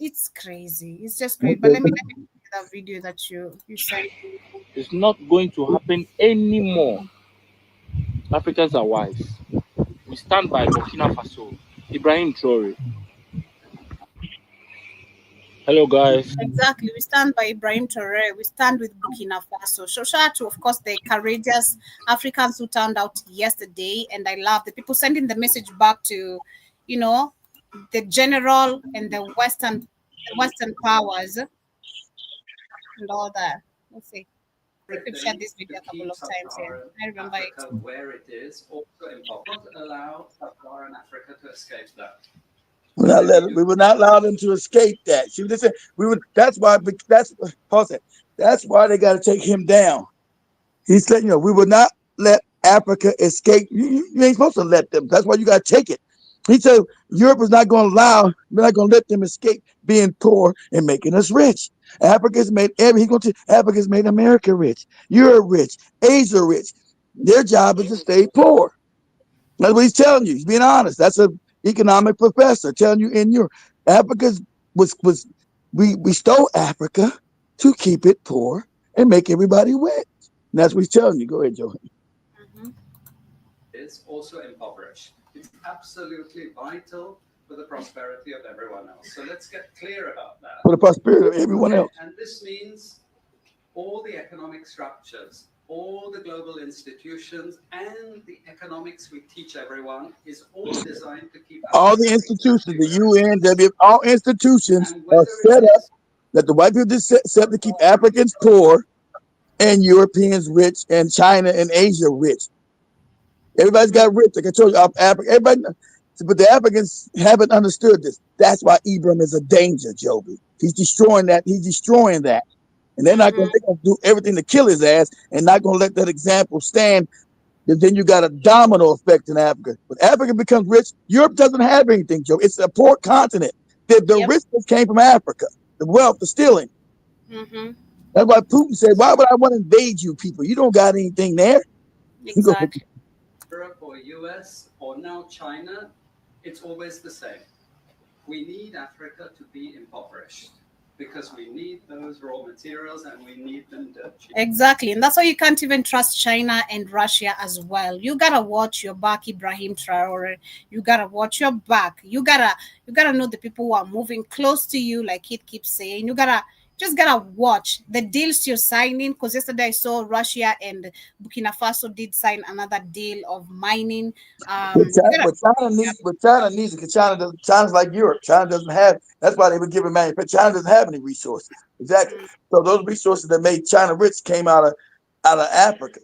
Speaker 5: It's crazy. It's just crazy. But let me see that video that you sent.
Speaker 8: It's not going to happen anymore. Africans are wise. We stand by Burkina Faso. Ibrahim Traore. Hello, guys.
Speaker 5: Exactly. We stand by Ibrahim Traore. We stand with Burkina Faso. So shout out to, of course, the courageous Africans who turned out yesterday. And I love the people sending the message back to, you know, the general and the Western powers and all that. Let's see. I think we've shared this video a couple of times here. I remember it.
Speaker 10: Where it is also important. Not allow Sub-Saharan Africa to escape that.
Speaker 9: We will not allow them to escape that. See, listen, that's why they got to take him down. He said, we will not let Africa escape. You ain't supposed to let them. That's why you got to take it. He said Europe is not going to we're not going to let them escape being poor and making us rich. Africa's made America rich. Europe rich. Asia rich. Their job is to stay poor. That's what he's telling you. He's being honest. That's an economic professor telling you in Europe. We stole Africa to keep it poor and make everybody rich. And that's what he's telling you. Go ahead, Joe.
Speaker 10: It's also impoverished. It's absolutely vital for the prosperity of everyone else. So let's get clear about that.
Speaker 9: For the prosperity of everyone else.
Speaker 10: And this means all the economic structures, all the global institutions, and the economics we teach everyone is all designed to keep
Speaker 9: all the institutions, the UN, all institutions are set up that the white people just set up to keep Africans poor and Europeans rich and China and Asia rich. Everybody's got rich. Like I told you, everybody, but the Africans haven't understood this. That's why Ibrahim is a danger, Joby. He's destroying that. And they're not going to do everything to kill his ass and not going to let that example stand. And then you got a domino effect in Africa. When Africa becomes rich, Europe doesn't have anything, Joe. It's a poor continent. The richness came from Africa. The wealth, the stealing. That's why Putin said, why would I want to invade you people? You don't got anything there.
Speaker 5: Exactly.
Speaker 10: Europe or US or now China, it's always the same. We need Africa to be impoverished because we need those raw materials and we need them dirt cheap.
Speaker 5: Exactly. And that's why you can't even trust China and Russia as well. You gotta watch your back, Ibrahim Traore. You gotta watch your back. You gotta know the people who are moving close to you, like he keeps saying. You just gotta watch the deals you're signing, because yesterday I saw Russia and Burkina Faso did sign another deal of mining.
Speaker 9: China's like Europe. China doesn't have. That's why they were giving manufacturing. China doesn't have any resources. Exactly. So those resources that made China rich came out of Africa.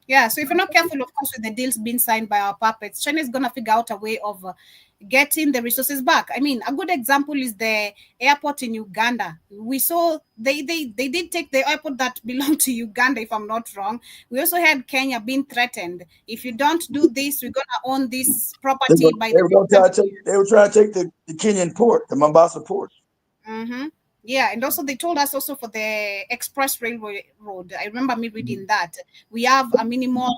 Speaker 5: Yeah. So if you're not careful, of course, with the deals being signed by our puppets, China is gonna figure out a way of getting the resources back. I mean, a good example is the airport in Uganda. We saw they did take the airport that belonged to Uganda, if I'm not wrong. We also had Kenya being threatened. If you don't do this, we're gonna own this property
Speaker 9: they were trying to take the Kenyan port, the Mombasa port.
Speaker 5: Yeah, and also they told us also for the express railway road. I remember me reading that we have a minimal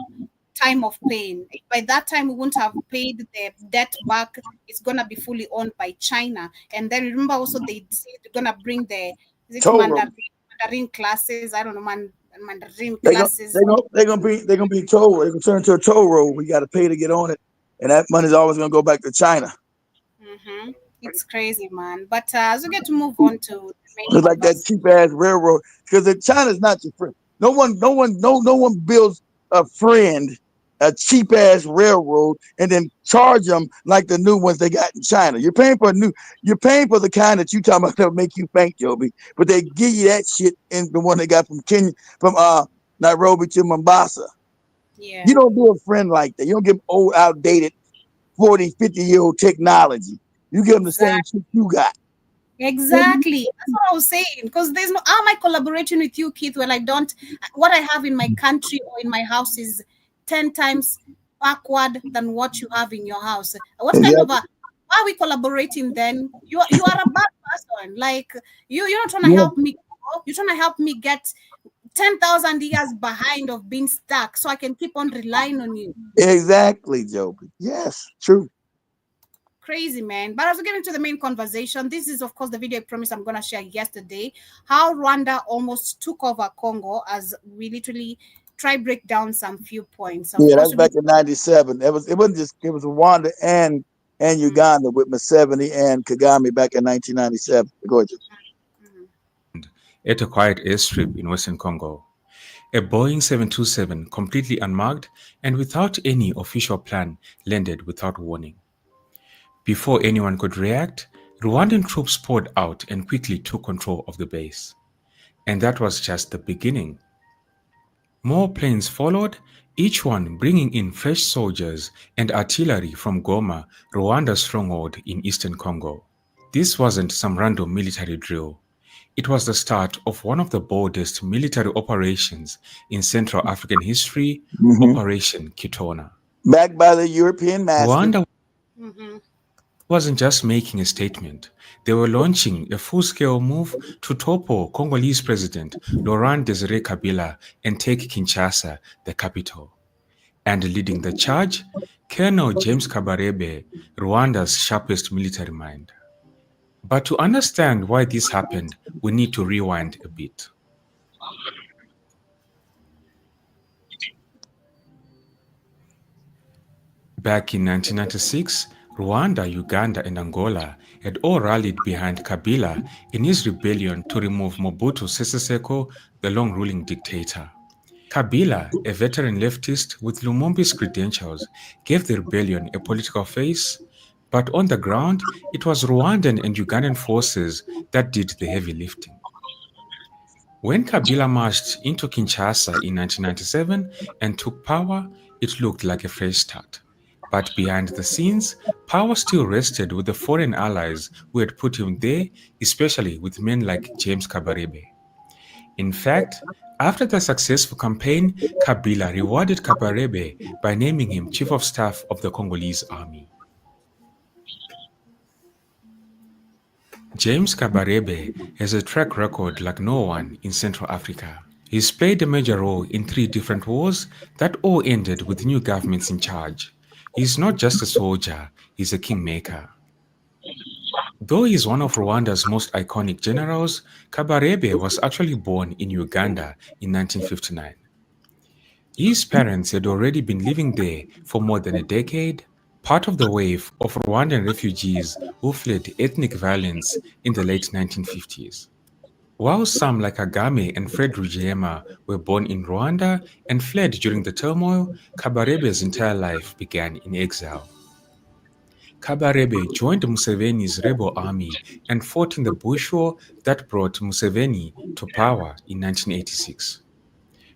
Speaker 5: time of paying. By that time, we won't have paid the debt back. It's gonna be fully owned by China. And then remember also they said they're gonna bring the Mandarin classes. I don't know, Mandarin classes.
Speaker 9: They're gonna be toll. They're gonna turn into a toll road. We got to pay to get on it, and that money's always gonna go back to China.
Speaker 5: It's crazy, man. But as we get to move on to the main
Speaker 9: it's like that cheap ass railroad, because China's not your friend. No one builds a cheap ass railroad and then charge them like the new ones they got in China. You're paying for the kind that you talking about that'll make you think, Joby. But they give you that shit in the one they got from Kenya, from Nairobi to Mombasa.
Speaker 5: Yeah.
Speaker 9: You don't do a friend like that. You don't give them old, outdated, 40, 50-year-old technology. You give them the same shit you got.
Speaker 5: Exactly. That's what I was saying. Because there's no, how am I collaborating with you, Keith, when what I have in my country or in my house is 10 times backward than what you have in your house. What kind of why are we collaborating then? You are a bad person. Like you're not trying to help me. You're trying to help me get 10,000 years behind of being stuck, so I can keep on relying on you.
Speaker 9: Exactly, Joby. Yes, true.
Speaker 5: Crazy, man. But as we get into the main conversation, this is, of course, the video I promised I'm going to share yesterday. How Rwanda almost took over Congo, as we literally try break down some few points. Of
Speaker 9: Yeah,
Speaker 5: course,
Speaker 9: that's back in '97. It wasn't just, it was Rwanda and Uganda with Museveni and Kagame back in 1997. Gorgeous.
Speaker 11: At a quiet airstrip in Western Congo. A Boeing 727, completely unmarked and without any official plan, landed without warning. Before anyone could react, Rwandan troops poured out and quickly took control of the base. And that was just the beginning. More planes followed, each one bringing in fresh soldiers and artillery from Goma, Rwanda's stronghold in eastern Congo. This wasn't some random military drill. It was the start of one of the boldest military operations in Central African history, Operation Kitona.
Speaker 9: Backed by the European master.
Speaker 11: Rwanda wasn't just making a statement. They were launching a full-scale move to topple Congolese President Laurent Desire Kabila and take Kinshasa, the capital. And leading the charge, Colonel James Kabarebe, Rwanda's sharpest military mind. But to understand why this happened, we need to rewind a bit. Back in 1996, Rwanda, Uganda, and Angola had all rallied behind Kabila in his rebellion to remove Mobutu Sese Seko, the long-ruling dictator. Kabila, a veteran leftist with Lumumba's credentials, gave the rebellion a political face, but on the ground, it was Rwandan and Ugandan forces that did the heavy lifting. When Kabila marched into Kinshasa in 1997 and took power, it looked like a fresh start. But behind the scenes, power still rested with the foreign allies who had put him there, especially with men like James Kabarebe. In fact, after the successful campaign, Kabila rewarded Kabarebe by naming him Chief of Staff of the Congolese Army. James Kabarebe has a track record like no one in Central Africa. He's played a major role in 3 different wars that all ended with new governments in charge. He's not just a soldier, he's a kingmaker. Though he's one of Rwanda's most iconic generals, Kabarebe was actually born in Uganda in 1959. His parents had already been living there for more than a decade, part of the wave of Rwandan refugees who fled ethnic violence in the late 1950s. While some like Kagame and Fred Rugema were born in Rwanda and fled during the turmoil, Kabarebe's entire life began in exile. Kabarebe joined Museveni's rebel army and fought in the bush war that brought Museveni to power in 1986.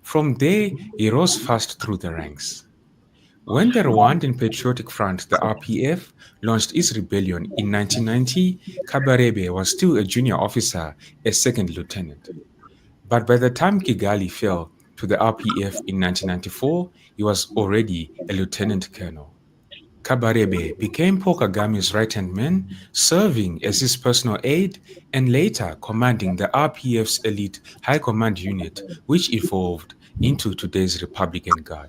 Speaker 11: From there, he rose fast through the ranks. When the Rwandan Patriotic Front, the RPF, launched its rebellion in 1990, Kabarebe was still a junior officer, a second lieutenant. But by the time Kigali fell to the RPF in 1994, he was already a lieutenant colonel. Kabarebe became Paul Kagame's right-hand man, serving as his personal aide and later commanding the RPF's elite high command unit, which evolved into today's Republican Guard.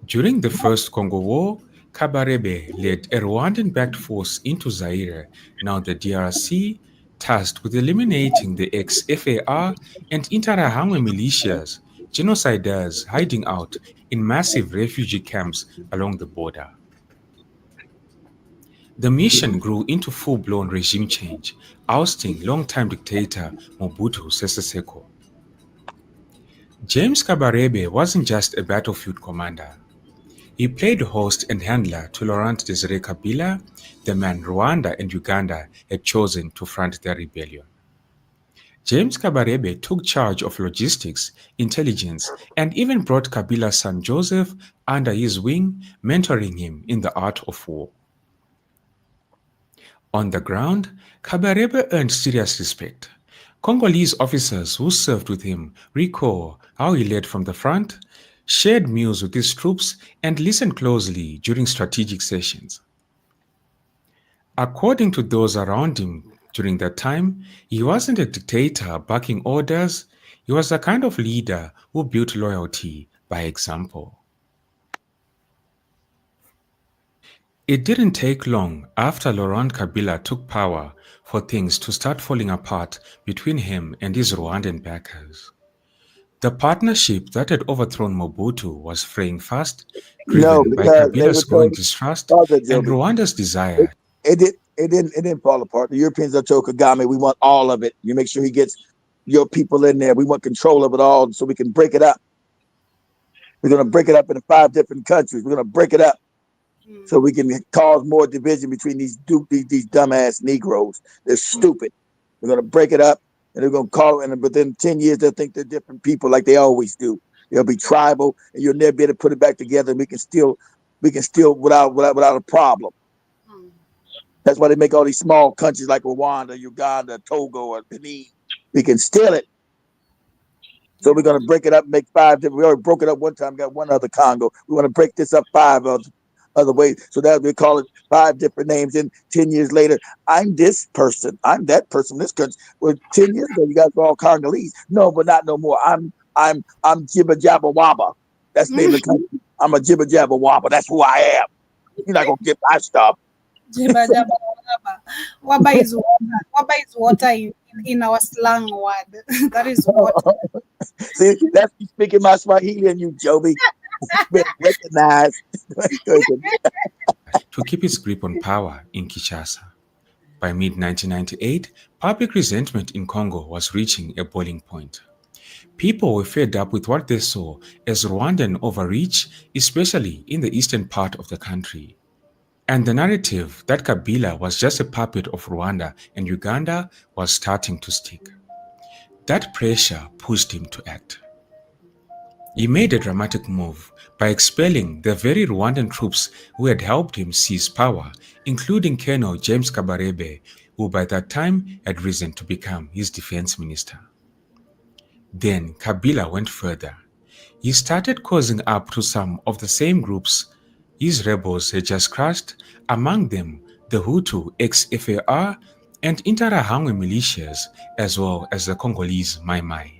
Speaker 11: During the First Congo War, Kabarebe led a Rwandan-backed force into Zaire, now the DRC, tasked with eliminating the ex-FAR and Interahamwe militias, genociders hiding out in massive refugee camps along the border. The mission grew into full-blown regime change, ousting longtime dictator Mobutu Sese Seko. James Kabarebe wasn't just a battlefield commander. He played host and handler to Laurent Desire Kabila, the man Rwanda and Uganda had chosen to front their rebellion. James Kabarebe took charge of logistics, intelligence, and even brought Kabila's son Joseph under his wing, mentoring him in the art of war. On the ground, Kabarebe earned serious respect. Congolese officers who served with him recall how he led from the front, shared meals with his troops, and listened closely during strategic sessions. According to those around him during that time, he wasn't a dictator barking orders, He was the kind of leader who built loyalty by example. It didn't take long after Laurent Kabila took power for things to start falling apart between him and his Rwandan backers. The partnership that had overthrown Mobutu was fraying fast,
Speaker 9: No,
Speaker 11: driven by
Speaker 9: because they were
Speaker 11: Kabila's growing
Speaker 9: told
Speaker 11: distrust
Speaker 9: father
Speaker 11: and
Speaker 9: Joby.
Speaker 11: Rwanda's desire.
Speaker 9: It didn't fall apart. The Europeans have told Kagame, we want all of it. You make sure he gets your people in there. We want control of it all so we can break it up. We're going to break it up into 5 different countries. We're going to break it up so we can cause more division between these dumbass Negroes. They're stupid. We're going to break it up, and they're going to call it, and within 10 years, they'll think they're different people like they always do. They'll be tribal, and you'll never be able to put it back together. And we can still without a problem. That's why they make all these small countries like Rwanda, Uganda, Togo, or Benin. We can steal it. So we're going to break it up, make 5 different. We already broke it up one time, got one other Congo. We want to break this up 5 other ways. So that we call it 5 different names. And 10 years later, I'm this person. I'm that person. This country. Well, 10 years ago, you guys were all Congolese. No, but not no more. I'm Jibba Jabba Wabba. That's the name of the country. I'm a Jibba Jabba Wabba. That's who I am. You're not going to get my stuff.
Speaker 5: Jibba jabba wabba. Wabba is water. Wabba is water in our slang word. That is water.
Speaker 9: See, that's me speaking my Swahili and you, Joby. Recognize.
Speaker 11: To keep its grip on power in Kinshasa. By mid-1998, public resentment in Congo was reaching a boiling point. People were fed up with what they saw as Rwandan overreach, especially in the eastern part of the country. And the narrative that Kabila was just a puppet of Rwanda and Uganda was starting to stick. That pressure pushed him to act. He made a dramatic move by expelling the very Rwandan troops who had helped him seize power, including Colonel James Kabarebe, who by that time had risen to become his defense minister. Then Kabila went further. He started causing up to some of the same groups his rebels had just crushed, among them the Hutu ex-FAR and Interahamwe militias, as well as the Congolese Mai Mai.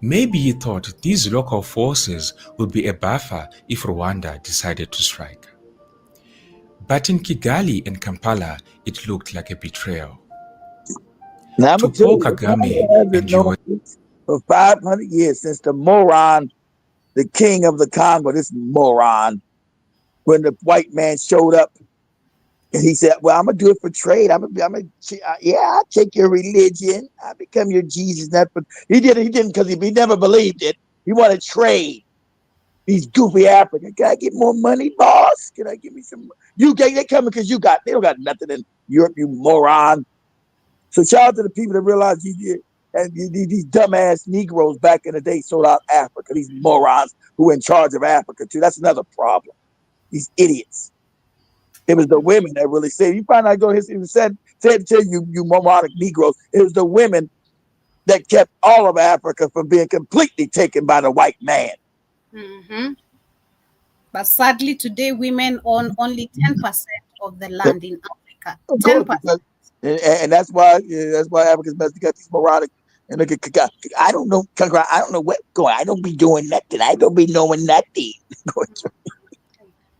Speaker 11: Maybe he thought these local forces would be a buffer if Rwanda decided to strike. But in Kigali and Kampala, it looked like a betrayal.
Speaker 9: Now,
Speaker 11: To Paul Kagame and
Speaker 9: for 500 years since the moron, the king of the Congo, this moron, when the white man showed up and he said, well, I'm going to do it for trade. I'll take your religion. I'll become your Jesus. He didn't because he never believed it. He wanted trade. These goofy Africans. Can I get more money, boss? Can I give me some? They coming because they don't got nothing in Europe, you moron. So shout out to the people that realize these dumbass Negroes back in the day sold out Africa. These morons who were in charge of Africa too. That's another problem. These idiots. It was the women that really said. You find out, go history and said to you moronic Negroes. It was the women that kept all of Africa from being completely taken by the white man.
Speaker 5: Mm-hmm. But sadly, today women own only 10% of the land in Africa. 10%.
Speaker 9: And that's why Africa's best to get these moronic and look at I don't know what's going. I don't be doing nothing. I don't be knowing nothing.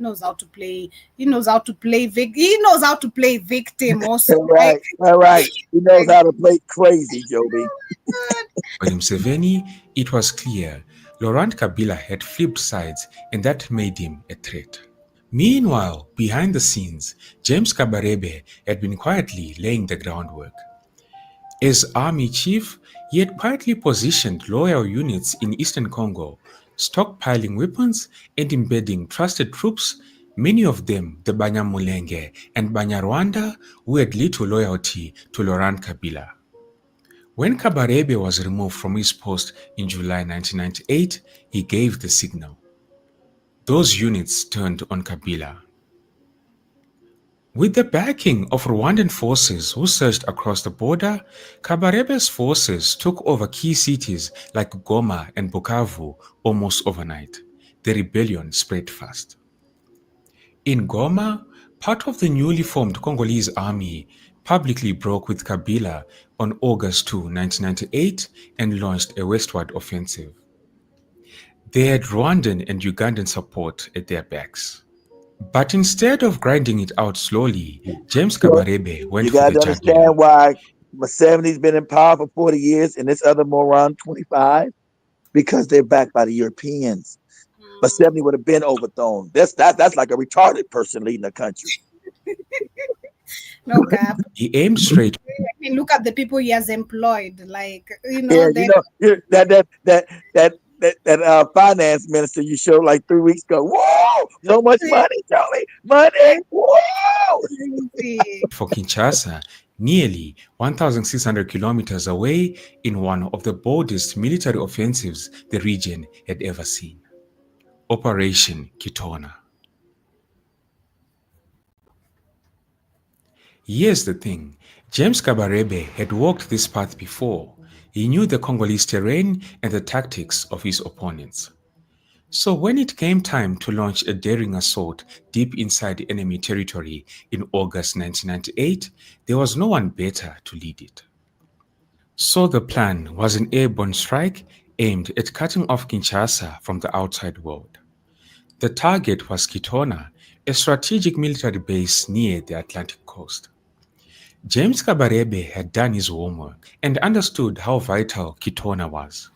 Speaker 5: Knows how to play. He knows how to play victim also.
Speaker 9: Right. All right. He knows how to play crazy, Joby.
Speaker 11: For Museveni, it was clear Laurent Kabila had flipped sides, and that made him a threat. Meanwhile, behind the scenes, James Kabarebe had been quietly laying the groundwork. As army chief, he had quietly positioned loyal units in eastern Congo, stockpiling weapons and embedding trusted troops, many of them the Banyamulenge and Banyarwanda, who had little loyalty to Laurent Kabila. When Kabarebe was removed from his post in July 1998, he gave the signal. Those units turned on Kabila. With the backing of Rwandan forces who surged across the border, Kabarebe's forces took over key cities like Goma and Bukavu almost overnight. The rebellion spread fast. In Goma, part of the newly formed Congolese army publicly broke with Kabila on August 2, 1998 and launched a westward offensive. They had Rwandan and Ugandan support at their backs. But instead of grinding it out slowly, James Kabarebe went
Speaker 9: You
Speaker 11: for
Speaker 9: got
Speaker 11: the
Speaker 9: to
Speaker 11: jugular.
Speaker 9: understand why Museveni's been in power for 40 years and this other moron 25, because they're backed by the Europeans. Museveni would have been overthrown. That's like a retarded person leading the country.
Speaker 5: No cap.
Speaker 11: He aimed straight.
Speaker 5: I mean, look at the people he has employed. Like,
Speaker 9: Yeah, that finance minister you showed like 3 weeks ago. Whoa, so much money, Charlie, money. Whoa.
Speaker 11: For Kinshasa, nearly 1,600 kilometers away in one of the boldest military offensives the region had ever seen. Operation Kitona. Here's the thing, James Kabarebe had walked this path before. He knew the Congolese terrain and the tactics of his opponents. So when it came time to launch a daring assault deep inside enemy territory in August 1998, there was no one better to lead it. So the plan was an airborne strike aimed at cutting off Kinshasa from the outside world. The target was Kitona, a strategic military base near the Atlantic coast. James Kabarebe had done his homework and understood how vital Kitona was.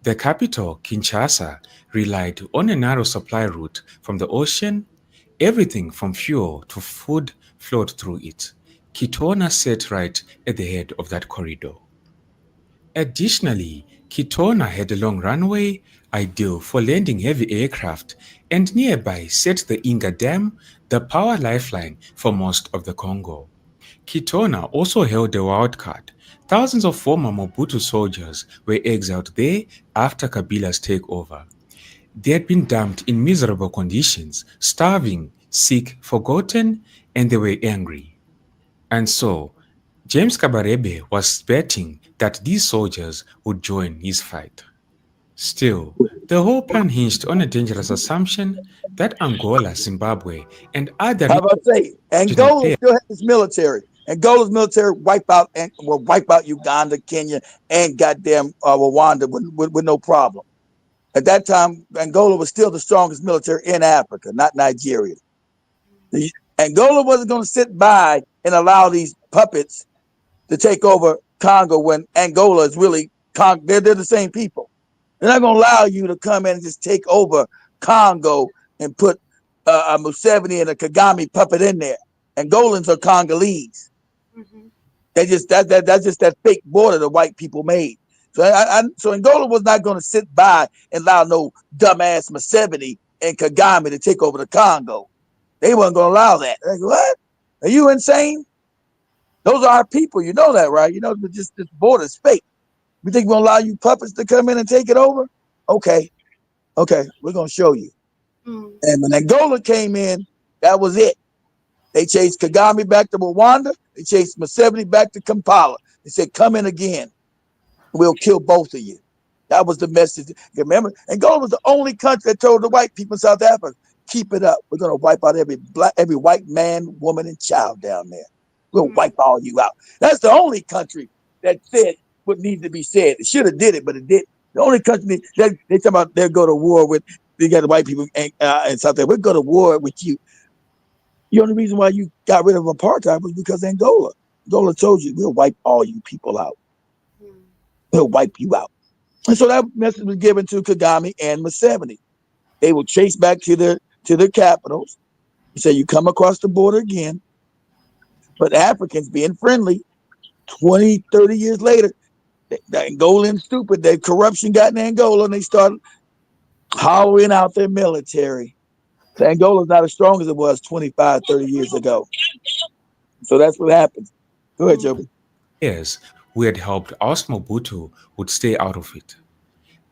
Speaker 11: The capital, Kinshasa, relied on a narrow supply route from the ocean. Everything from fuel to food flowed through it. Kitona sat right at the head of that corridor. Additionally, Kitona had a long runway, ideal for landing heavy aircraft, and nearby sat the Inga Dam, the power lifeline for most of the Congo. Kitona also held a wild card. Thousands of former Mobutu soldiers were exiled there after Kabila's takeover. They had been dumped in miserable conditions, starving, sick, forgotten, and they were angry. And so, James Kabarebe was betting that these soldiers would join his fight. Still, the whole plan hinged on a dangerous assumption that Angola, Zimbabwe, and other
Speaker 9: How about say Angola still has its military. Angola's military will wipe out Uganda, Kenya, and goddamn Rwanda with no problem. At that time, Angola was still the strongest military in Africa, not Nigeria. Angola wasn't going to sit by and allow these puppets to take over Congo when Angola is really they're the same people. They're not going to allow you to come in and just take over Congo and put a Museveni and a Kagame puppet in there. Angolans are Congolese. Mm-hmm. That's just that fake border the white people made. So Angola was not going to sit by and allow no dumbass Museveni and Kagame to take over the Congo. They weren't going to allow that. Like, what? Are you insane? Those are our people. You know that, right? You know, just this border's fake. We think we're going to allow you puppets to come in and take it over? Okay, we're going to show you. Mm. And when Angola came in, that was it. They chased Kagame back to Rwanda. They chased Museveni back to Kampala. They said, come in again. We'll kill both of you. That was the message. Remember, Angola was the only country that told the white people in South Africa, keep it up. We're going to wipe out every white man, woman, and child down there. We'll wipe all you out. That's the only country that said what needs to be said. It should have did it, but it didn't. The only country that they talk about they'll go to war with, they got the white people in South Africa. We'll go to war with you. The only reason why you got rid of apartheid was because Angola told you, we'll wipe all you people out. We'll wipe you out. And so that message was given to Kagame and Museveni. They will chase back to their capitals. Say, you come across the border again. But Africans being friendly, 20, 30 years later, the Angolans stupid, that corruption got in Angola and they started hollowing out their military. So Angola's not as strong as it was 25, 30 years ago. So that's what happens. Go ahead, Joby.
Speaker 11: Yes, we had hoped Mobutu would stay out of it.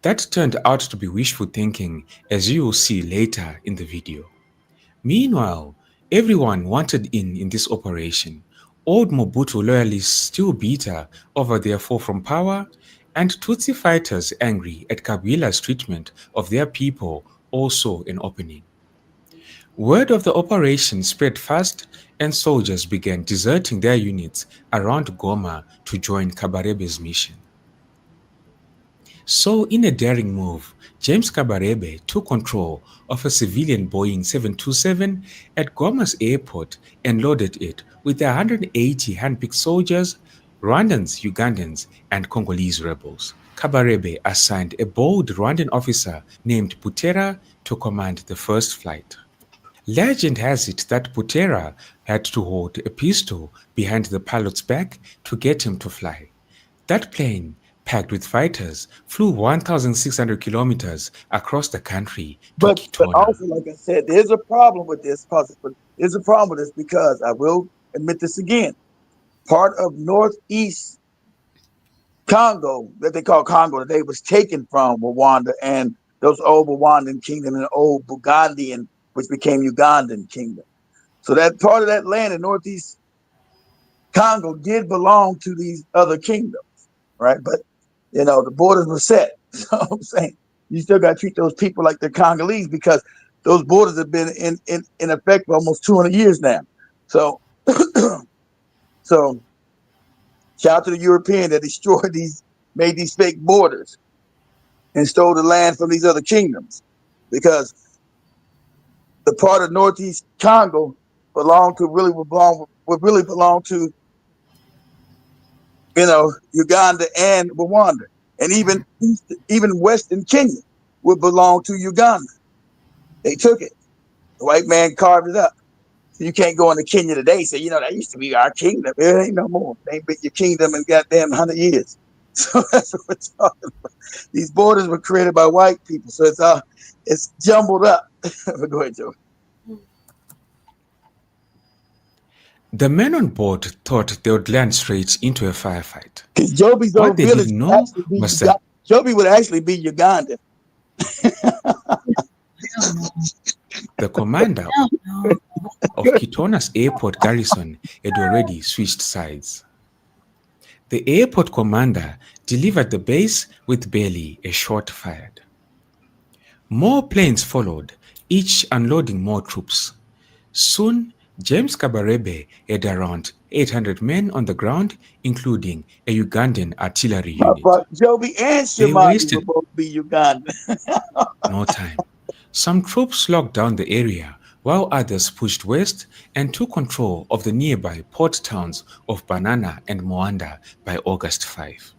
Speaker 11: That turned out to be wishful thinking, as you will see later in the video. Meanwhile, everyone wanted in this operation. Old Mobutu loyalists still bitter over their fall from power, and Tutsi fighters angry at Kabila's treatment of their people also an opening. Word of the operation spread fast, and soldiers began deserting their units around Goma to join Kabarebe's mission. So, in a daring move, James Kabarebe took control of a civilian Boeing 727 at Goma's airport and loaded it with 180 handpicked soldiers, Rwandans, Ugandans, and Congolese rebels. Kabarebe assigned a bold Rwandan officer named Butera to command the first flight. Legend has it that Butera had to hold a pistol behind the pilot's back to get him to fly. That plane, packed with fighters, flew 1,600 kilometers across the country to
Speaker 9: But
Speaker 11: Kitona.
Speaker 9: also, like I said, there's a problem with this. There's a problem with this because I will admit this again. Part of northeast Congo, that they call Congo today, was taken from Rwanda and those old Rwandan kingdom and old Bugandian, which became Ugandan kingdom. So that part of that land in northeast Congo did belong to these other kingdoms, right? But the borders were set. So I'm saying you still got to treat those people like they're Congolese because those borders have been in effect for almost 200 years now. So, so shout out to the European that destroyed made these fake borders and stole the land from these other kingdoms, because the part of northeast Congo would really belong to Uganda and Rwanda, and even western Kenya would belong to Uganda. They took it. The white man carved it up. So you can't go into Kenya today and say, that used to be our kingdom. It ain't no more. They ain't been your kingdom in goddamn 100 years. So that's what we're talking about. These borders were created by white people, so it's jumbled up. Go ahead, Joe.
Speaker 11: The men on board thought they would land straight into a firefight.
Speaker 9: Because Joby's
Speaker 11: What
Speaker 9: old
Speaker 11: they
Speaker 9: village
Speaker 11: didn't know was that
Speaker 9: Joby would actually be Ugandan.
Speaker 11: the commander of Kitona's airport garrison had already switched sides. The airport commander delivered the base with barely a shot fired. More planes followed, each unloading more troops. Soon, James Kabarebe had around 800 men on the ground, including a Ugandan artillery unit.
Speaker 9: But Joby and Shimani will both be Ugandan.
Speaker 11: No time. Some troops locked down the area, while others pushed west and took control of the nearby port towns of Banana and Moanda by August 5.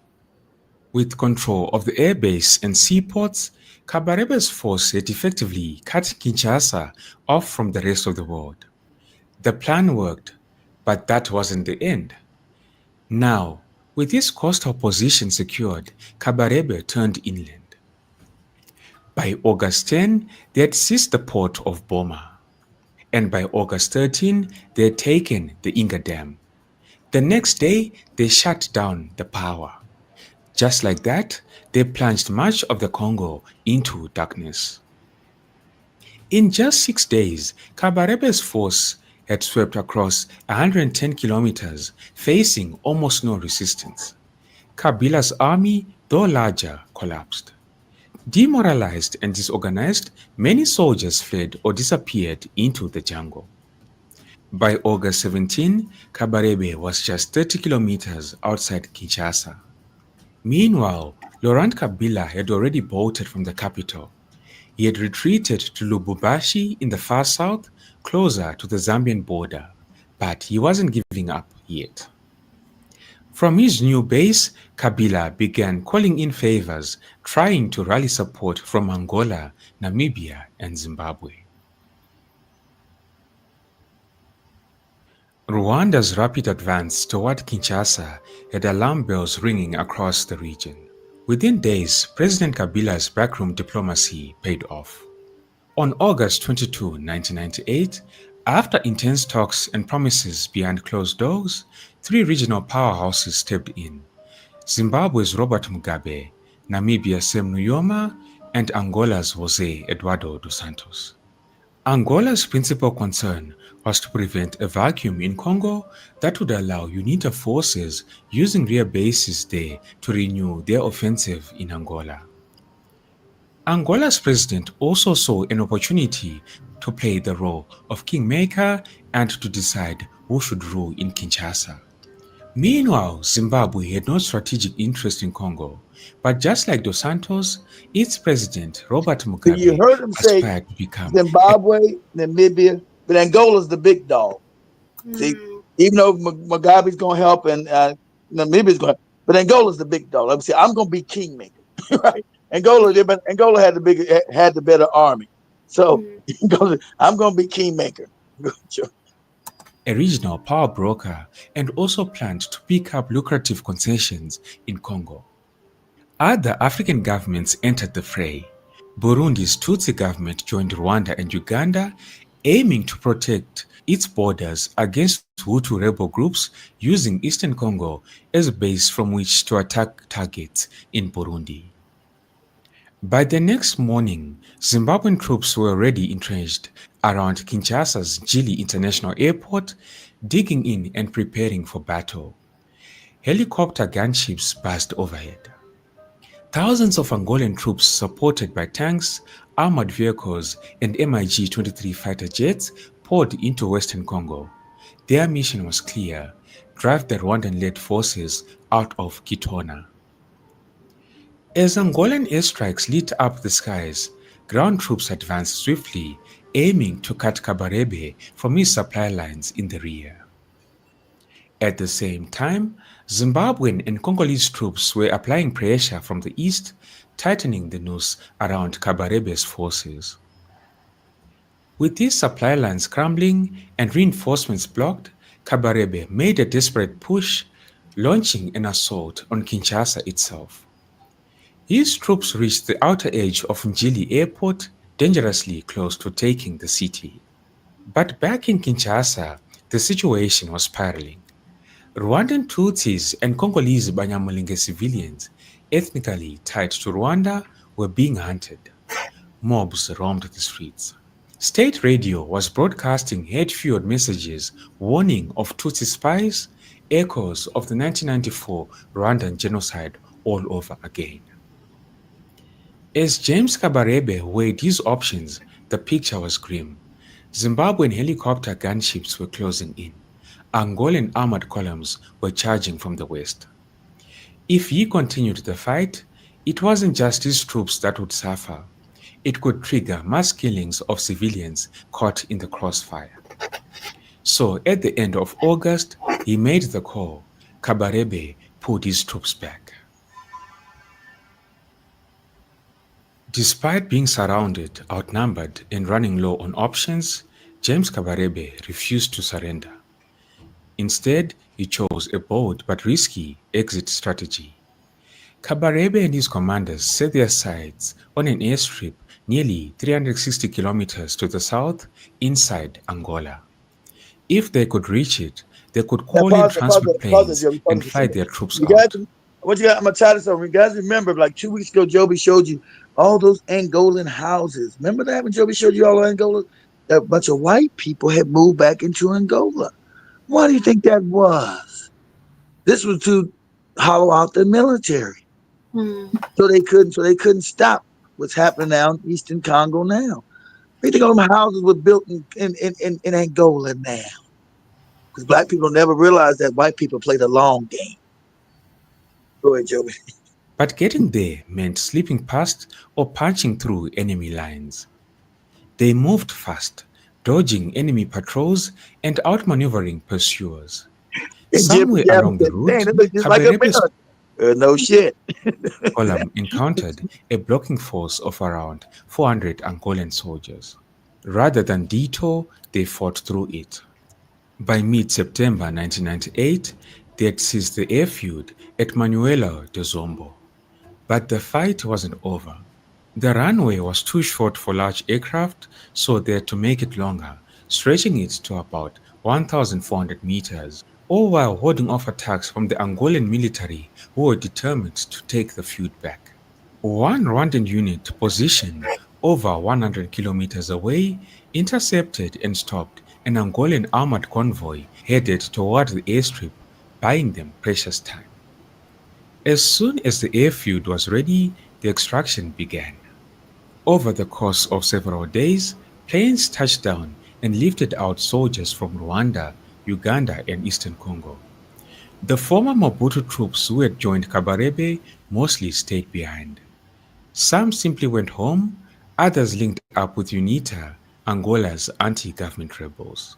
Speaker 11: With control of the airbase and seaports, Kabarebe's force had effectively cut Kinshasa off from the rest of the world. The plan worked, but that wasn't the end. Now, with his coastal position secured, Kabarebe turned inland. By August 10, they had seized the port of Boma. And by August 13, they had taken the Inga Dam. The next day, they shut down the power. Just like that, they plunged much of the Congo into darkness. In just 6 days, Kabarebe's force had swept across 110 kilometers, facing almost no resistance. Kabila's army, though larger, collapsed. Demoralized and disorganized, many soldiers fled or disappeared into the jungle. By August 17, Kabarebe was just 30 kilometers outside Kinshasa. Meanwhile, Laurent Kabila had already bolted from the capital. He had retreated to Lubumbashi in the far south, closer to the Zambian border, but he wasn't giving up yet. From his new base, Kabila began calling in favors, trying to rally support from Angola, Namibia, and Zimbabwe. Rwanda's rapid advance toward Kinshasa had alarm bells ringing across the region. Within days, President Kabila's backroom diplomacy paid off. On August 22, 1998, after intense talks and promises behind closed doors, 3 regional powerhouses stepped in: Zimbabwe's Robert Mugabe, Namibia's Sam Nujoma, and Angola's José Eduardo dos Santos. Angola's principal concern was to prevent a vacuum in Congo that would allow UNITA forces using rear bases there to renew their offensive in Angola. Angola's president also saw an opportunity to play the role of kingmaker and to decide who should rule in Kinshasa. Meanwhile, Zimbabwe had no strategic interest in Congo, but just like Dos Santos, its president, Robert
Speaker 9: You
Speaker 11: Mugabe,
Speaker 9: heard him say
Speaker 11: aspired to become a
Speaker 9: Zimbabwe, Namibia, but Angola's the big dog. See, even though Mugabe's going to help and Namibia's going to, but Angola's the big dog. Let me see, I'm going to be kingmaker, right? Angola had the better army, so I'm going to be kingmaker.
Speaker 11: a regional power broker and also planned to pick up lucrative concessions in Congo. Other African governments entered the fray. Burundi's Tutsi government joined Rwanda and Uganda, aiming to protect its borders against Hutu rebel groups using Eastern Congo as a base from which to attack targets in Burundi. By the next morning, Zimbabwean troops were already entrenched around Kinshasa's Njili International Airport, digging in and preparing for battle. Helicopter gunships buzzed overhead. Thousands of Angolan troops supported by tanks, armored vehicles, and MiG-23 fighter jets poured into western Congo. Their mission was clear: drive the Rwandan-led forces out of Kitona. As Angolan airstrikes lit up the skies, ground troops advanced swiftly, aiming to cut Kabarebe from his supply lines in the rear. At the same time, Zimbabwean and Congolese troops were applying pressure from the east, tightening the noose around Kabarebe's forces. With these supply lines crumbling and reinforcements blocked, Kabarebe made a desperate push, launching an assault on Kinshasa itself. His troops reached the outer edge of Njili Airport, dangerously close to taking the city. But back in Kinshasa, the situation was spiraling. Rwandan Tutsis and Congolese Banyamulenge civilians, ethnically tied to Rwanda, were being hunted. Mobs roamed the streets. State radio was broadcasting hate-fueled messages warning of Tutsi spies, echoes of the 1994 Rwandan genocide all over again. As James Kabarebe weighed his options, the picture was grim. Zimbabwean helicopter gunships were closing in. Angolan armored columns were charging from the west. If he continued the fight, it wasn't just his troops that would suffer. It could trigger mass killings of civilians caught in the crossfire. So at the end of August, he made the call. Kabarebe pulled his troops back. Despite being surrounded, outnumbered, and running low on options, James Kabarebe refused to surrender. Instead, he chose a bold but risky exit strategy. Kabarebe and his commanders set their sights on an airstrip nearly 360 kilometers to the south inside Angola. If they could reach it, they could call in transport planes and fly their troops out.
Speaker 9: I'm gonna try this over. You guys remember, like 2 weeks ago, Joby showed you all those Angolan houses. Remember that when Joby showed you all Angola? A bunch of white people had moved back into Angola. Why do you think that was? This was to hollow out the military, so they couldn't stop what's happening now in Eastern Congo now. They think all them houses were built in Angola now, because black people never realized that white people play the long game. Go ahead, Joey.
Speaker 11: But getting there meant slipping past or punching through enemy lines. They moved fast, dodging enemy patrols and outmaneuvering pursuers. Somewhere along the route, Kabarebe's
Speaker 9: no shit.
Speaker 11: column encountered a blocking force of around 400 Angolan soldiers. Rather than detour, they fought through it. By mid-September 1998, they had seized the airfield at Manuela de Zombo. But the fight wasn't over. The runway was too short for large aircraft, so they had to make it longer, stretching it to about 1,400 meters, all while holding off attacks from the Angolan military who were determined to take the feud back. One Rwandan unit positioned over 100 kilometers away intercepted and stopped an Angolan armored convoy headed toward the airstrip, buying them precious time. As soon as the airfield was ready, the extraction began. Over the course of several days, planes touched down and lifted out soldiers from Rwanda, Uganda, and eastern Congo. The former Mobutu troops who had joined Kabarebe mostly stayed behind. Some simply went home, others linked up with UNITA, Angola's anti-government rebels.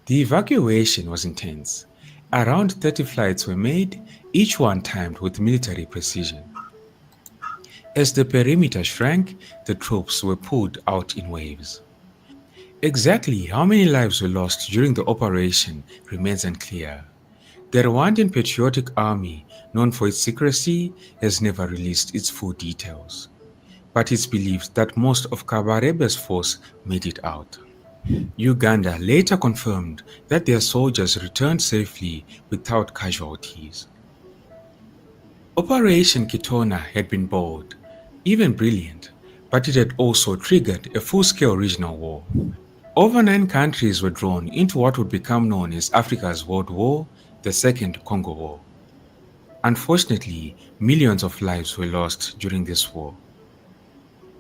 Speaker 11: The evacuation was intense. Around 30 flights were made, each one timed with military precision. As the perimeter shrank, the troops were pulled out in waves. Exactly how many lives were lost during the operation remains unclear. The Rwandan Patriotic Army, known for its secrecy, has never released its full details. But it's believed that most of Kabarebe's force made it out. Uganda later confirmed that their soldiers returned safely without casualties. Operation Kitona had been bold, even brilliant, but it had also triggered a full-scale regional war. Over 9 countries were drawn into what would become known as Africa's World War, the Second Congo War. Unfortunately, millions of lives were lost during this war.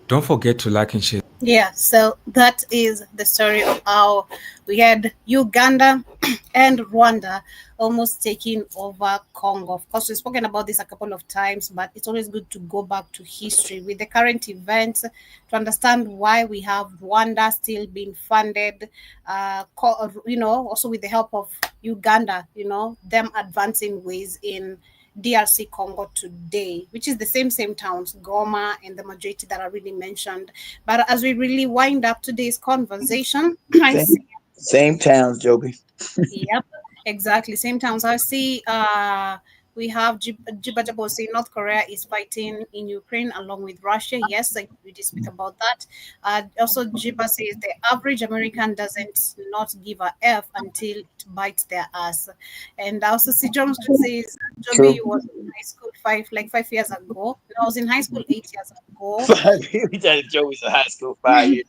Speaker 11: Don't forget to like and share.
Speaker 5: Yeah, so that is the story of how we had Uganda and Rwanda almost taking over Congo. Of course, we've spoken about this a couple of times, but it's always good to go back to history with the current events to understand why we have Rwanda still being funded, also with the help of Uganda, them advancing ways in DRC Congo today, which is the same towns, Goma and the majority that are really mentioned. But as we really wind up today's conversation, I
Speaker 9: Same,
Speaker 5: see,
Speaker 9: same towns, Joby.
Speaker 5: yep, exactly, same towns. I see we have Jibajabo saying North Korea is fighting in Ukraine along with Russia. Yes, like we did speak about that. Also, Jiba says the average American doesn't not give a F until it bites their ass. And I also see John says
Speaker 9: True.
Speaker 5: Joby was in high school 5 years ago. I was in high school 8 years ago.
Speaker 9: 5 years. We thought Joey's in high school 5 years.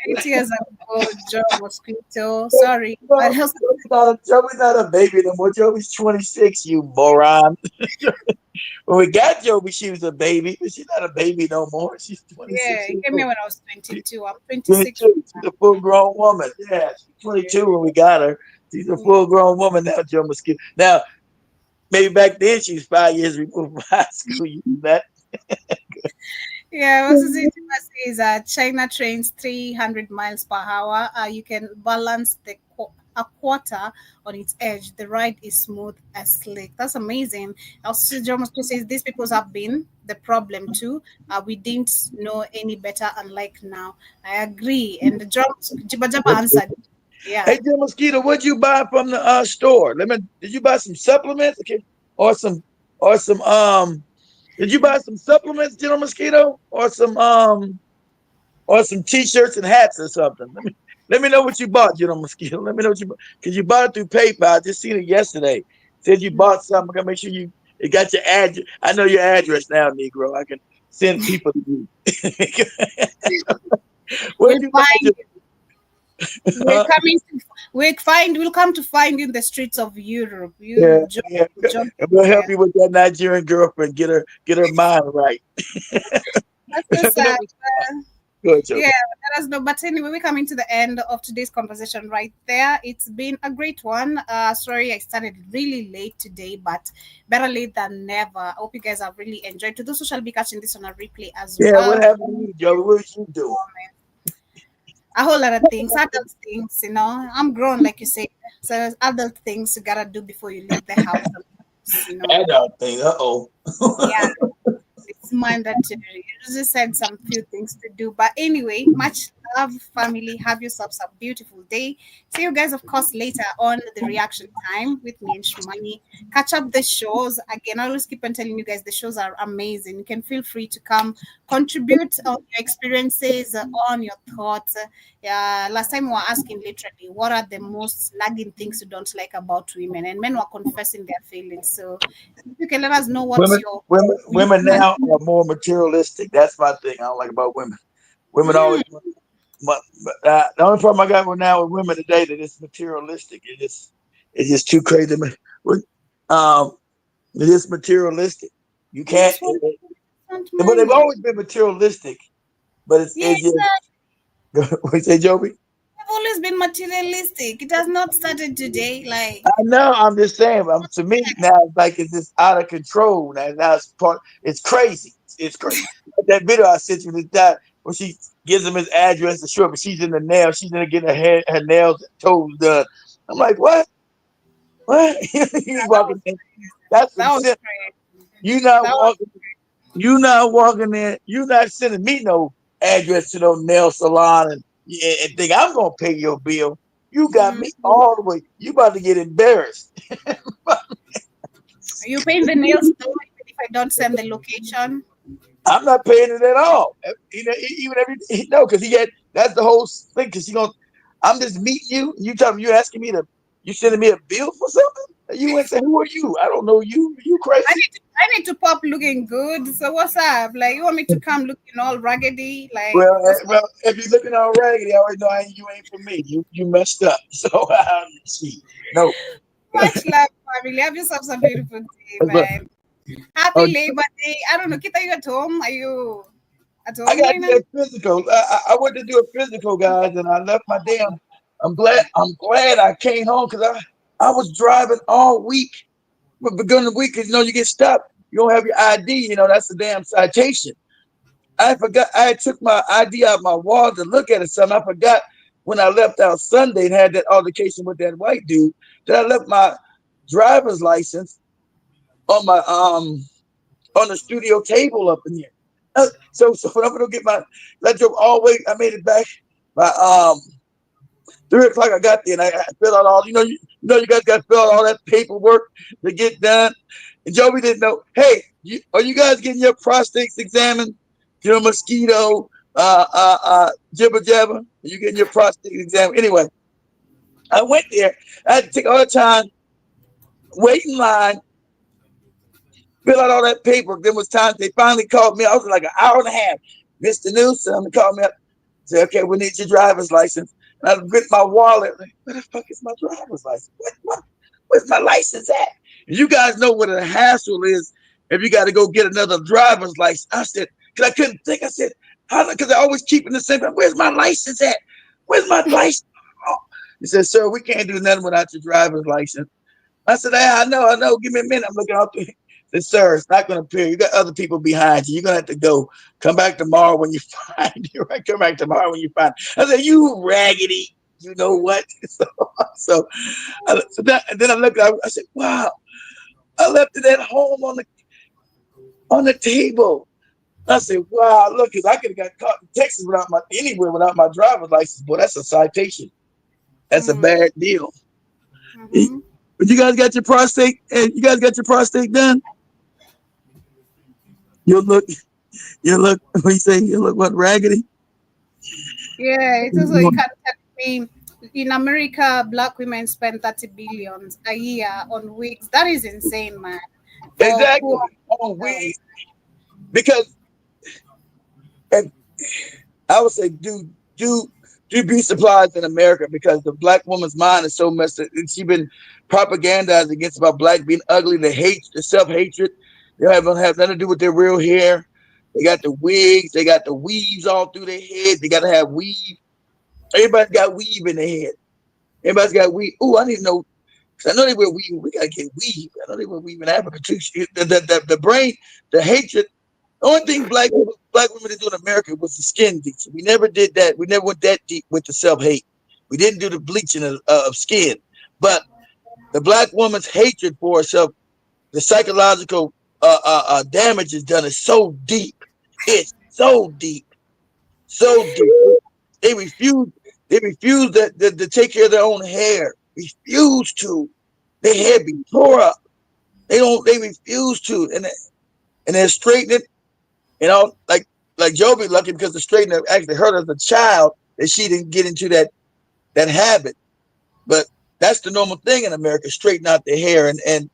Speaker 5: 8 years ago, Joe Mosquito. Sorry.
Speaker 9: No,
Speaker 5: I also,
Speaker 9: Joey's not a baby no more. Joey's 26, you moron. When we got Joby, she was a baby, but she's not a baby no more. She's 26
Speaker 5: yeah, he
Speaker 9: years
Speaker 5: came
Speaker 9: old.
Speaker 5: here when I was 22. I'm 26 right
Speaker 9: 22. She's a full grown woman. Yeah, she's 22 when we got her. She's a
Speaker 5: now.
Speaker 9: full grown woman now, Joe Mosquito. Now, maybe back then she was 5 years removed from high school. You know that?
Speaker 5: Yeah, also says China trains 300 miles per hour. You can balance a quarter on its edge. The ride is smooth as slick. That's amazing. Also, John Mosquito says these people have been the problem too. We didn't know any better, unlike now. I agree. And the John Jibajaba answered, yeah.
Speaker 9: Hey, Joe Mosquito, what'd you buy from the store? Did you buy some supplements? Okay. Or some did you buy some supplements, General Mosquito? Or some t-shirts and hats or something? Let me know what you bought, General Mosquito. Let me know what you bought. Because you bought it through PayPal. I just seen it yesterday. Said you bought something. I gotta make sure it got your address. I know your address now, Negro. I can send people to you. What
Speaker 5: We'll
Speaker 9: did you buy?
Speaker 5: find we'll come to find you in the streets of Europe.
Speaker 9: Yeah,
Speaker 5: You
Speaker 9: yeah.
Speaker 5: John,
Speaker 9: And we'll help
Speaker 5: yeah.
Speaker 9: you with that Nigerian girlfriend. Get her mind right.
Speaker 5: That's so
Speaker 9: Let me know
Speaker 5: sad.
Speaker 9: what you bought. Good, Joe.
Speaker 5: Yeah, let us know. But anyway, we're coming to the end of today's conversation right there. It's been a great one. Sorry, I started really late today, but better late than never. I hope you guys have really enjoyed. To those who shall be catching this on a replay as
Speaker 9: Yeah,
Speaker 5: well.
Speaker 9: what happened to you, Joe? What did you do?
Speaker 5: A whole lot of things, adult things, I'm grown, like you said. So adult things you gotta do before you leave the house.
Speaker 9: Adult thing. Uh-oh.
Speaker 5: Yeah. It's mandatory. You just said some few things to do. But anyway, much love, family. Have yourselves a beautiful day. See you guys, of course, later on the reaction time with me and Shumani. Catch up the shows. Again, I always keep on telling you guys the shows are amazing. You can feel free to come contribute on your experiences, on your thoughts. Yeah, last time we were asking literally what are the most lagging things you don't like about women, and men were confessing their feelings. So you can let us know what's
Speaker 9: Women,
Speaker 5: your
Speaker 9: women now are more materialistic. That's my thing. I don't like about women. Women always. The only problem I got with now with women today that it's materialistic. It's just too crazy. It is materialistic. You can't. But they've always been materialistic. But it's
Speaker 5: Yeah,
Speaker 9: just what you say, Joby?
Speaker 5: I've always been materialistic. It has not started today. Like,
Speaker 9: I know. I'm just saying. To me now, it's like it's just out of control. Now it's part. It's crazy. It's crazy. That video I sent you the time where she gives him his address to sure, but she's in the nail. She's in there getting her nails and toes done. I'm like, what? What? You walking in? That's some
Speaker 5: that was
Speaker 9: shit.
Speaker 5: great.
Speaker 9: You not
Speaker 5: That was
Speaker 9: walking. You not walking in. You not sending me no address to no nail salon and think I'm gonna pay your bill. You got me all the way. You about to get embarrassed.
Speaker 5: Are you paying the nails though, even if I don't send the location?
Speaker 9: I'm not paying it at all. Even every no, because he had that's the whole thing. Because I'm just meeting you. You tell me you asking me you sending me a bill for something. You went say, who are you? I don't know you. You crazy?
Speaker 5: I need to pop looking good. So what's up? Like, you want me to come looking all raggedy? Like,
Speaker 9: Well, if you're looking all raggedy, I already know you ain't for me. You messed up. So see, no.
Speaker 5: much love, family. Have yourselves a beautiful day,
Speaker 9: But,
Speaker 5: man. Happy Labor Day. I don't know. Kita, you at home? Are you at
Speaker 9: I
Speaker 5: home
Speaker 9: got
Speaker 5: right
Speaker 9: to
Speaker 5: now?
Speaker 9: do a physical. I went to do a physical, guys, and I left my damn. I'm glad I came home because I was driving all week. But beginning of the week, because you get stopped. You don't have your ID. That's a damn citation. I forgot. I took my ID out of my wallet to look at it. Something I forgot when I left out Sunday and had that altercation with that white dude. That I left my driver's license on my on the studio table up in here. So when I'm gonna get I drove all the way. I made it back by 3 o'clock. I got there and I filled out all. You guys got to fill out all that paperwork to get done. And Joey didn't know. Hey, are you guys getting your prostates examined? Mosquito, jibber jabber. Are you getting your prostate examined? Anyway, I went there. I had to take all the time, wait in line, fill out all that paperwork. Then was time they finally called me. I was like an hour and a half. Mr. Newsom called me up. Said, okay, we need your driver's license. And I ripped my wallet. Like, where the fuck is my driver's license? Where's my license at? And you guys know what a hassle is if you got to go get another driver's license. I said, because I couldn't think. I said, because I always keep in the same time. Where's my license at? Where's my license? Oh. He said, sir, we can't do nothing without your driver's license. I said, hey, I know. Give me a minute. I'm looking out there. Said, sir, it's not going to appear. You got other people behind you. You're going to have to go. Come back tomorrow when you find you. Right? Come back tomorrow when you find. I said, you raggedy. You know what? So then I looked. I said, wow. I left it at home on the table. I said, wow, look, because I could have got caught in Texas anywhere without my driver's license. Boy, that's a citation. That's a bad deal.
Speaker 5: Mm-hmm.
Speaker 9: But you guys got your prostate, and you guys got your prostate done. You look. What do you say? You look what, raggedy?
Speaker 5: Yeah, it's also, you can't tell me in America, black women spend 30 billions a year on wigs. That is insane, man.
Speaker 9: Exactly. On wigs. Because and I would say do beauty supplies in America because the black woman's mind is so messed up. She's been propagandized against about black being ugly, the self-hatred. They don't have nothing to do with their real hair. They got the wigs, they got the weaves all through their head. They gotta have weave. Everybody's got weave in their head. Everybody's got weave. Oh, I need to know. Cause I know they wear weave. We gotta get weave. I know they wear weave in Africa too. The brain, the hatred. The only thing black women did do in America was the skin bleaching. We never did that. We never went that deep with the self-hate. We didn't do the bleaching of skin. But the black woman's hatred for herself, the psychological damage is done is so deep. It's so deep. So deep. They refuse to take care of their own hair. Refuse to. Their hair be tore up. They refuse to. And they're straightening it. Like Joby lucky because the straightener actually hurt her as a child that she didn't get into that habit. But that's the normal thing in America, straighten out their hair and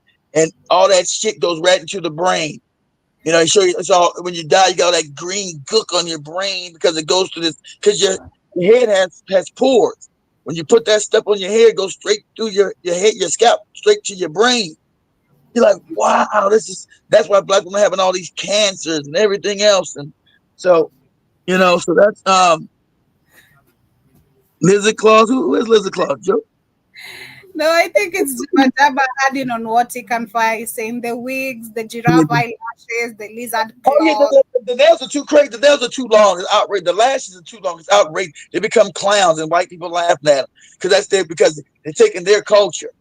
Speaker 9: all that shit goes right into the brain. It's all when you die, you got all that green gook on your brain because it goes to this because your head has pores. When you put that stuff on your hair, it goes straight through your head, your scalp, straight to your brain. You're like, wow, that's why black women having all these cancers and everything else. And so You know, so that's Lizard Claus. Who is Lizard Claus, Joe?
Speaker 5: No, I think it's Jabba adding on what he can find, saying the wigs, the giraffe eyelashes, the lizard
Speaker 9: Oh yeah,
Speaker 5: claws.
Speaker 9: the nails are too crazy. The nails are too long. It's outrageous. The lashes are too long. It's outrageous. They become clowns, and white people laughing at them because they're taking their culture.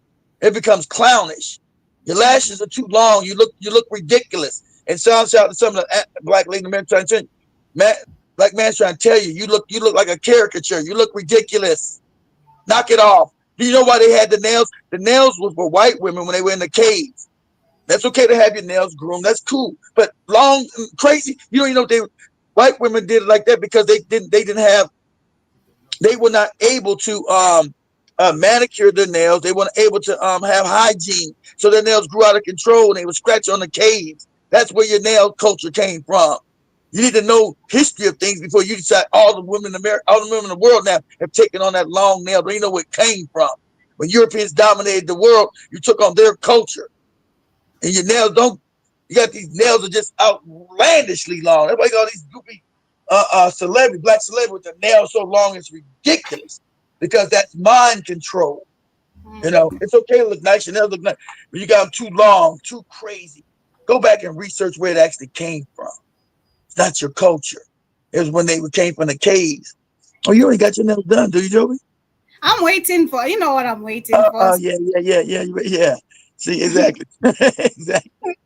Speaker 9: It becomes clownish. Your lashes are too long. You look ridiculous. And sounds out to some of the black lady men trying to man, black man's trying to tell you, you look like a caricature. You look ridiculous. Knock it off. Do you know why they had the nails? The nails was for white women when they were in the caves. That's okay to have your nails groomed. That's cool. But long, crazy, you don't even know white women did it like that because they were not able to manicure their nails. They weren't able to have hygiene. So their nails grew out of control and they would scratch on the caves. That's where your nail culture came from. You need to know history of things before you decide all the women in America, all the women in the world now have taken on that long nail. They know where it came from. When Europeans dominated the world, you took on their culture. And your nails you got these nails are just outlandishly long. That's why you got all these goofy black celebrity with the nails so long, it's ridiculous. Because that's mind control. You know, it's okay to look nice, your nails look nice, but you got them too long, too crazy. Go back and research where it actually came from. It's not your culture. It was when they came from the caves. Oh, you already got your nails done, do you, Joby?
Speaker 5: I'm waiting for, you know what I'm waiting for.
Speaker 9: Oh, yeah. See, exactly. Exactly.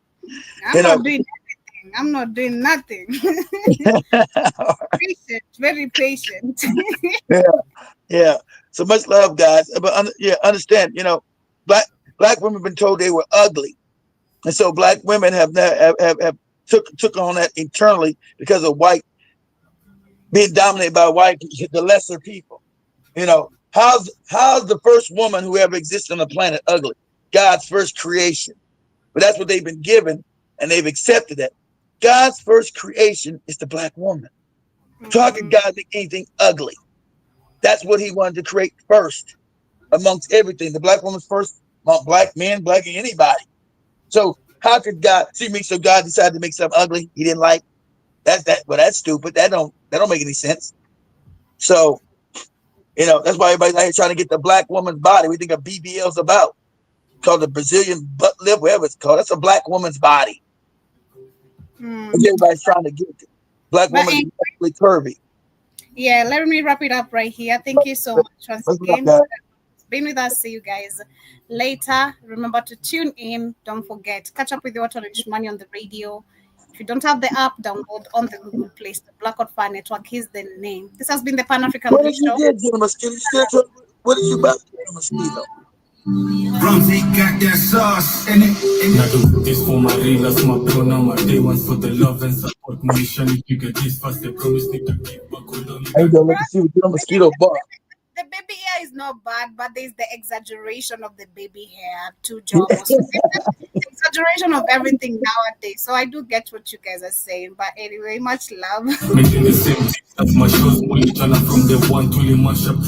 Speaker 5: I'm not doing anything. I'm not doing nothing. Patient, very patient.
Speaker 9: Yeah. So much love, guys. But understand, you know, black women have been told they were ugly. And so black women have took on that internally because of being dominated by white, the lesser people. You know, how's the first woman who ever existed on the planet ugly? God's first creation. But that's what they've been given, and they've accepted it. God's first creation is the black woman. So how could God make anything ugly? That's what he wanted to create first amongst everything. The black woman's first among black men, black anybody. So how could God see me? So God decided to make something ugly he didn't like. That's stupid. That don't make any sense. So, you know, that's why everybody's out here trying to get the black woman's body. We think a BBL's about. Called the Brazilian butt lift, whatever it's called. That's a black woman's body. Everybody's trying to get it. Black woman is really curvy.
Speaker 5: Yeah, let me wrap it up right here. Thank you so much once again. Been with us. See you guys later. Remember to tune in. Don't forget, catch up with your Auto-Rich Money on the radio. If you don't have the app, download on the Google Play Store. Blackout Fire Network is the name. This has been the Pan African
Speaker 9: What did
Speaker 5: Show.
Speaker 9: You get, Mosquito? What did you about to get, Mosquito?
Speaker 12: Rumsey got that sauce in it. Now do this for my readers, my pronoun, my day ones for the love and support mission. If you get this fast, they promise me to keep back.
Speaker 9: I ain't gonna let you see what your mosquito bar.
Speaker 5: The baby hair is not bad, but there's the exaggeration of the baby hair to Jobos. Exaggeration of everything nowadays. So I do get what you guys are saying. But anyway, much love.
Speaker 12: Making the same things as my shows, only turn up from the one to the mashup.